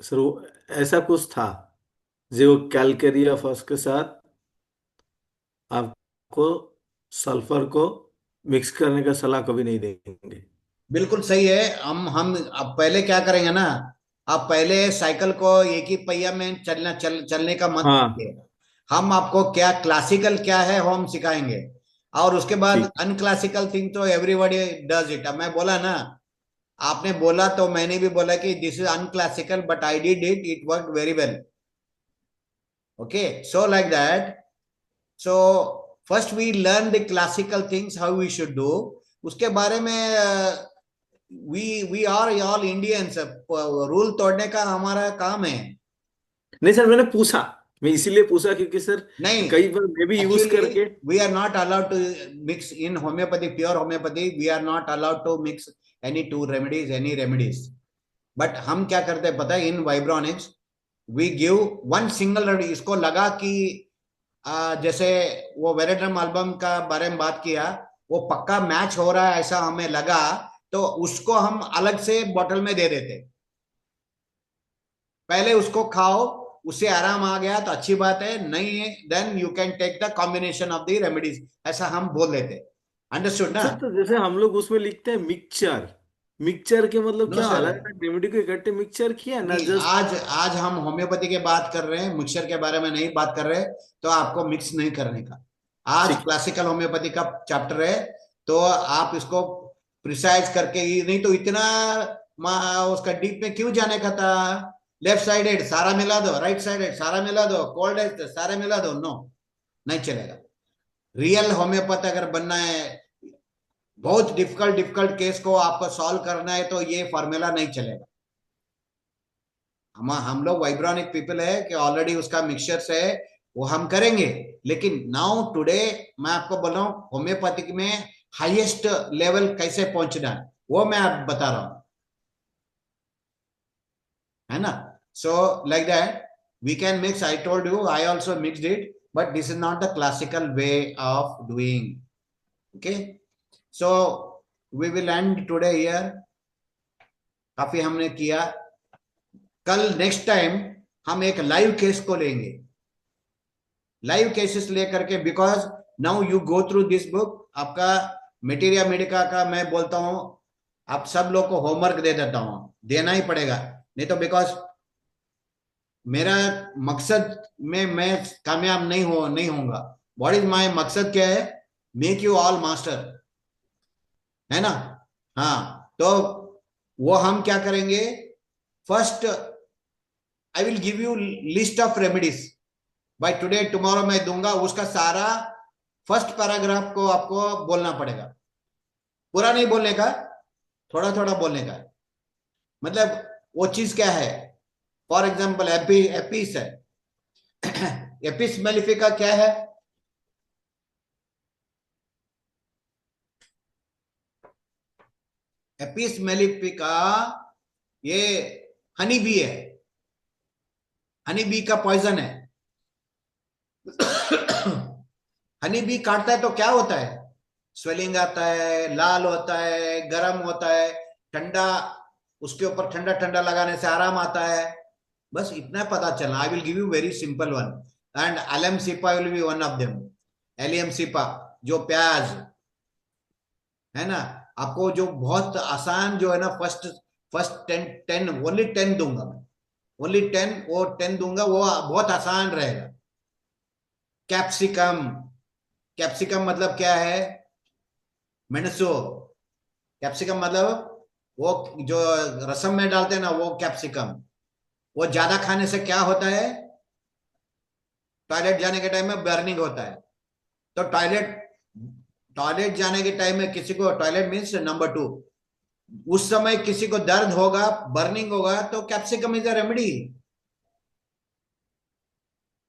सर वो ऐसा कुछ था जो कैलकरी ऑफ के साथ आपको सल्फर को मिक्स करने का सलाह कभी नहीं देंगे। बिल्कुल सही है। हम अब पहले क्या करेंगे ना, आप पहले साइकिल को एक ही पहिया में चलने का मत हाँ सीखिए। हम आपको क्या क्लासिकल क्या है वो हम सिखाएंगे, और उसके बाद ठीक। अनक्लासिकल थिंग तो एवरीबॉडी डज इट। अब मैं बोला ना, आपने बोला तो मैंने भी बोला कि this is unclassical but I did it, it work very well. Okay, so like that, so first we learn the classical things how we should do. उसके बारे में we are all Indians, rule तोड़ने का हमारा काम है। नहीं sir, मैंने पूछा, मैं इसीलिए पूछा क्योंकि सर नहीं, कई बार मैं भी यूज एक्चुअली करके। We are not allowed to mix in homeopathy, pure homeopathy we are not allowed to mix any two remedies, any remedies. But हम क्या करते हैं पता है, in vibronics we give one single remedy. इसको लगा कि जैसे वो वेरेड्रम एल्बम का बारे में बात किया, वो पक्का मैच हो रहा है ऐसा हमें लगा, तो उसको हम अलग से बॉटल में दे देते। पहले उसको खाओ, उससे आराम आ गया तो अच्छी बात है, नहीं है then you can take the combination of the remedies, ऐसा हम बोल देते। अंडरस्टूड ना? सर तो जैसे हम लोग उसमें लिखते हैं मिक्सचर, मिक्सचर के मतलब नो क्या, सर, अलग अलग रेमेडी को इकट्ठे मिक्सचर किया ना नहीं, जस्ट। आज आज हम होम्योपैथी की बात कर रहे हैं, मिक्सचर के बारे में नहीं बात कर रहे, तो आपको मिक्स नहीं करने का। आज ठीक। क्लासिकल होम्योपैथी का चैप्टर है, तो आप इसको प्रिसाइज करके ही, नहीं तो इतना उसका डीप में क्यों जाने का था। लेफ्ट साइडेड सारा मिला दो, राइट साइडेड सारा मिला दो, कोल्ड है सारे मिला दो, नो, नहीं चलेगा। रियल होम्योपैथ अगर बनना है, बहुत डिफिकल्ट डिफिकल्ट केस को आपको सॉल्व करना है, तो ये फॉर्मूला नहीं चलेगा। हम लोग वाइब्रोनिक पीपल है कि ऑलरेडी उसका मिक्सचर्स है, वो हम करेंगे। लेकिन नाउ टुडे मैं आपको बोल रहा हूँ होम्योपैथिक में हाईएस्ट लेवल कैसे पहुंचना है, वो मैं आप बता रहा हूं, है ना? So like that we can mix, I told you, I also mixed it. but this is not the classical way of doing. Okay, so we will end today here. काफी हमने किया. कल नेक्स्ट टाइम हम एक live case को लेंगे, live cases लेकर के, because now you go through this book. आपका मटेरिया मेडिका का मैं बोलता हूं, आप सब लोग को होमवर्क दे देता हूं, देना ही पड़ेगा, नहीं तो बिकॉज मेरा मकसद में मैं कामयाब नहीं होऊंगा. व्हाट इज माय मकसद क्या है? मेक यू ऑल मास्टर, है ना? हाँ, तो वो हम क्या करेंगे? First I will give you list of remedies by today, tomorrow मैं दूंगा. उसका सारा फर्स्ट पैराग्राफ को आपको बोलना पड़ेगा, पूरा नहीं बोलने का, थोड़ा थोड़ा बोलने का. मतलब वो चीज क्या है? फॉर एग्जाम्पल एपिस है. एपिस मेलिफिका क्या है? एपिस मेलिफिका ये हनी बी है, हनी बी का पॉइजन है. हनी बी काटता है तो क्या होता है? स्वेलिंग आता है, लाल होता है, गर्म होता है, ठंडा, उसके ऊपर ठंडा ठंडा लगाने से आराम आता है. बस इतना पता चला. I will give you very simple one, and allium cepa will be one of them. Allium cepa जो प्याज है ना, आपको जो बहुत आसान जो है ना, फर्स्ट 10 ओनली 10 दूंगा मैं, ओनली 10, वो 10 दूंगा, वो बहुत आसान रहेगा. कैप्सिकम, कैप्सिकम मतलब क्या है? मेनसो. कैप्सिकम मतलब वो जो रसम में डालते हैं ना, वो कैप्सिकम. वो ज्यादा खाने से क्या होता है? टॉयलेट जाने के टाइम में बर्निंग होता है. तो टॉयलेट जाने के टाइम में किसी को, टॉयलेट मीन्स नंबर 2, उस समय किसी को दर्द होगा, बर्निंग होगा, तो कैप्सिकम इज अ रेमेडी.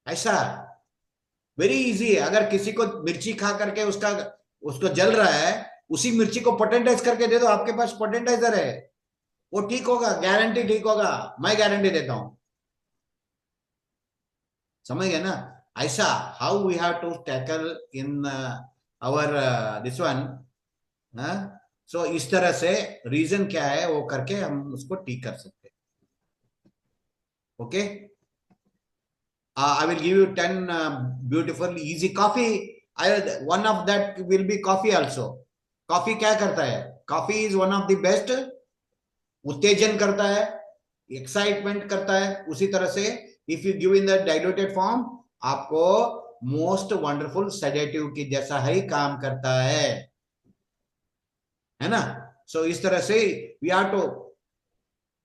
ऐसा वेरी इजी है. अगर किसी को मिर्ची खा करके उसको जल रहा है, उसी मिर्ची को पोटेंटाइज करके दे दो, आपके पास पोटेंटाइजर है, वो ठीक होगा, गारंटी ठीक होगा, मैं गारंटी देता हूं. समझ गए ना? ऐसा how we have to tackle in our this one. So इस तरह से रीजन क्या है वो करके हम उसको ठीक कर सकते हैं. Okay, I will give you 10 beautiful easy coffee. One of that will be coffee also. Coffee क्या करता है? Coffee is one of the best. उत्तेजन करता है, एक्साइटमेंट करता है. उसी तरह से if you give in the diluted form, आपको मोस्ट वंडरफुल सेडेटिव की जैसा ही काम करता है ना? सो इस तरह से वी आर टू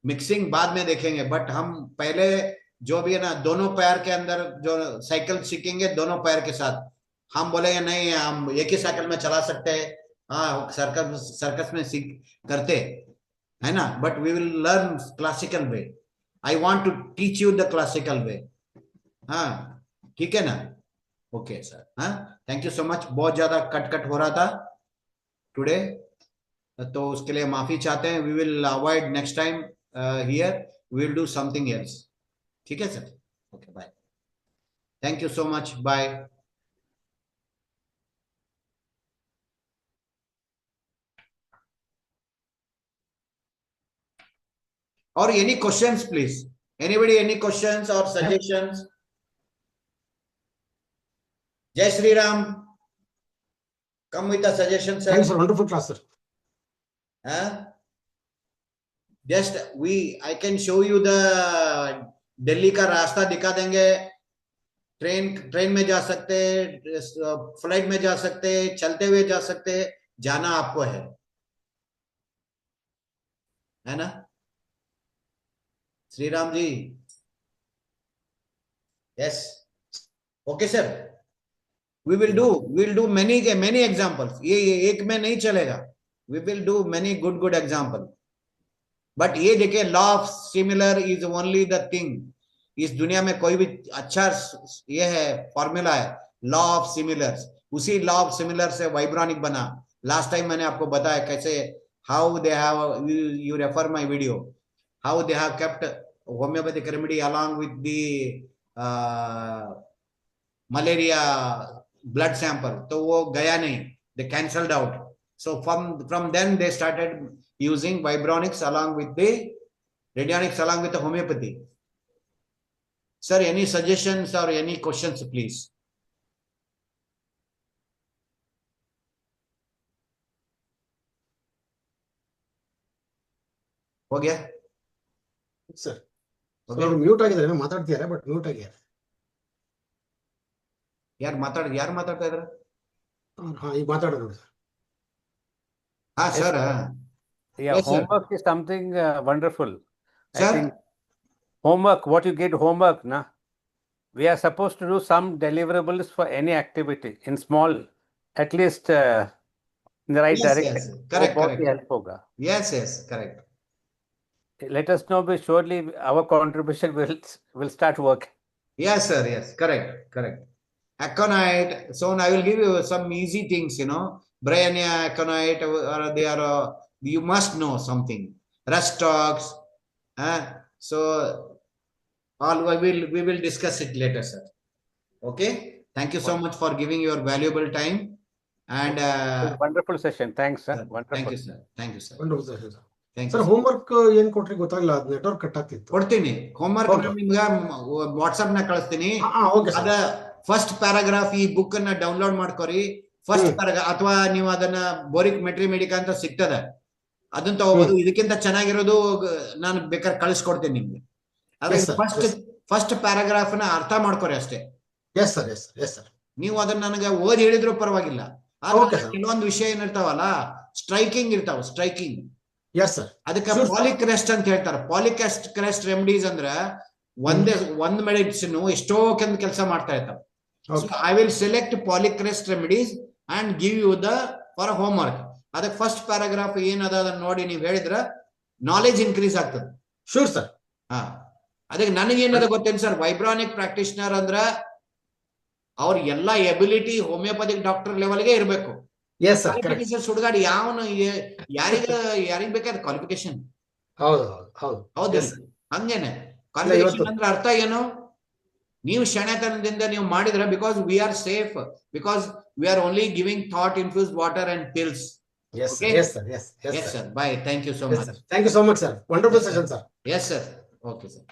मिक्सिंग बाद में देखेंगे, बट हम पहले जो भी है ना, दोनों पैर के अंदर जो साइकिल सीखेंगे, दोनों पैर के साथ. हम बोलेंगे नहीं, हम एक ही साइकिल में चला सकते हैं, हाँ सर्कस में सीख करते है ना, but we will learn classical way. I want to teach you the classical way. हाँ, ठीक है ना? Okay sir. हाँ, थैंक यू सो मच. बहुत ज्यादा कट हो रहा था टुडे, तो उसके लिए माफी चाहते हैं. We will avoid next time here, we will do something else. ठीक है sir? Okay, bye. Thank you so much. Bye. और any questions please? Anybody, any questions और suggestions? Jai Shri Ram. Come with the suggestion sir. Thanks, sir. Wonderful class, sir. Just I can show you the Delhi का रास्ता दिखा देंगे. Train में जा सकते, flight में जा सकते, चलते हुए जा सकते, जाना आपको है ना? Shri Ram ji. Yes, okay sir. We will do many examples. ये एक में नहीं चलेगा. We will do many good example. But ये देखिए, law of similar is only the thing. इस दुनिया में कोई भी अच्छा ये है, फॉर्मूला है, लॉ ऑफ सिमिलर्स. उसी लॉ ऑफ सिमिलर से वाइब्रॉनिक बना. लास्ट टाइम मैंने आपको बताया कैसे, how they have, you refer my video, how they have kept homeopathic remedy along with the malaria blood sample, तो वो गया नहीं, they cancelled out. So from then they started using Vibronics along with the radionics along with the homeopathy. Sir, any suggestions or any questions, please? हो गया? Sir Okay. ಅವ್ರು mute ಆಗಿದ್ದಾರೆ, ಮಾತಾಡ್ತಿದ್ದಾರೆ but mute ಆಗಿದ್ದಾರೆ. ಯಾರು ಮಾತಾಡ್ತಾ ಇದ್ದಾರೆ? ಹಾ, ಈಗ ಮಾತಾಡೋದು ನೋಡಿ ಸರ್. ಹಾ sir. Yeah, Yes, sir. homework is something wonderful. I Sir? think homework, what you get homework, na? We are supposed to do some deliverables for any activity in small, at least in the right Yes, direction. yes. Correct, वो बहुत ही correct. help होगा. Yes, correct. Let us know, but surely our contribution will start working. Yes, sir. Yes, correct. Aconite. So I will give you some easy things, Bryonia, aconite, or they are, you must know something. Rustox. So all we will discuss it later, sir. Okay. Thank you so much for giving your valuable time. And Wonderful session. Thanks, sir. sir, Wonderful. thank you, sir. Thank you, sir. Wonderful sir. Thank sir you. Sir. Homework ಏನ್ ಕೊಟ್ರಿ ಗೊತ್ತಾಗಿಲ್ಲ, ಅದು network cut ಆಗ್ತಿತ್ತು. ಕೊಡ್ತೀನಿ homework. Okay. ನಿಮ್ಗೆ WhatsApp ನ ಕಳಿಸ್ತೀನಿ. Okay ಅದ ಸರ್. ಫಸ್ಟ್ ಪ್ಯಾರಾಗ್ರಾಫ್ ಈ ಬುಕ್ ಅನ್ನ ಡೌನ್ಲೋಡ್ ಮಾಡ್ಕೊರಿ. ಫಸ್ಟ್ ಪ್ಯಾರಾಗ್ರಾಫ್ ಅಥವಾ ನೀವು ಅದನ್ನ ಬೋರಿಕ್ ಮೆಟ್ರಿಮೆಡಿಕಾ ಅಂತ ಸಿಗ್ತದೆ, ಅದನ್ನ ತಗೋಬಹುದು. ಇದಕ್ಕಿಂತ ಚೆನ್ನಾಗಿರೋದು ನಾನು ಬೇಕಾದ್ರೆ ಕಳಿಸ್ಕೊಡ್ತೀನಿ ನಿಮ್ಗೆ. Yes, sir. ಫಸ್ಟ್ ಪ್ಯಾರಾಗ್ರಾಫ್ ನ ಅರ್ಥ ಮಾಡ್ಕೊರಿ ಅಷ್ಟೇ. Yes sir. ನೀವು ಅದನ್ನ ನನಗೆ ಓದಿ ಹೇಳಿದ್ರು ಪರವಾಗಿಲ್ಲ. Okay, sir. ಕೆಲವೊಂದು ವಿಷಯ ಏನಿರ್ತಾವಲ್ಲ, ಸ್ಟ್ರೈಕಿಂಗ್ ಎಸ್ ಸರ್. ಅದಕ್ಕೆ Sure, sir. ಪಾಲಿಕ್ ರೆಸ್ಟ್ ಅಂತ ಹೇಳ್ತಾರೆ. ಪಾಲಿಕ್ ರೆಸ್ಟ್ ರೆಮಿಡೀಸ್ ಅಂದ್ರೆ ಒಂದ್ ಮೆಡಿಸಿನ್ ಎಷ್ಟೋ ಕೆಲಸ ಮಾಡ್ತಾ ಇರ್ತಾವೆ. So I will select Polic Rest remedies and give you for a homework. ಅದಕ್ಕೆ ಫಸ್ಟ್ ಪ್ಯಾರಾಗ್ರಾಫ್ ಏನದ ಅದನ್ನ ನೋಡಿ ನೀವು ಹೇಳಿದ್ರೆ ನಾಲೆಜ್ ಇನ್ಕ್ರೀಸ್ ಆಗ್ತದೆ. Sure sir. ಅದಕ್ಕೆ ನನಗೇನದ ಗೊತ್ತೇನು ಸರ್, ವೈಬ್ರಾನಿಕ್ ಪ್ರಾಕ್ಟೀಷನರ್ ಅಂದ್ರ ಅವ್ರ ಎಲ್ಲಾ ಎಬಿಲಿಟಿ ಹೋಮಿಯೋಪತಿಕ್ ಡಾಕ್ಟರ್ ಲೆವೆಲ್ಗೆ ಇರಬೇಕು. Yes sir, correct. ಸುಡುಗಾಡಿ ಯಾರಿಗ್ ಬೇಕಾದ ಕ್ವಾಲಿಫಿಕೇಶನ್. ಹೌದು. ಹಂಗೇನೆ ಕ್ವಾಲಿಫಿಕೇಶನ್ ಅಂದ್ರೆ ಅರ್ಥ ಏನು, ನೀವು ಶಣತನದಿಂದ ನೀವು ಮಾಡಿದ್ರೆ, because we are safe, because we are only giving that infused water and pills. Yes sir. Yes, sir. Bye. Thank you so much. Thank you so much sir. Wonderful session sir. Yes, sir. Okay, sir.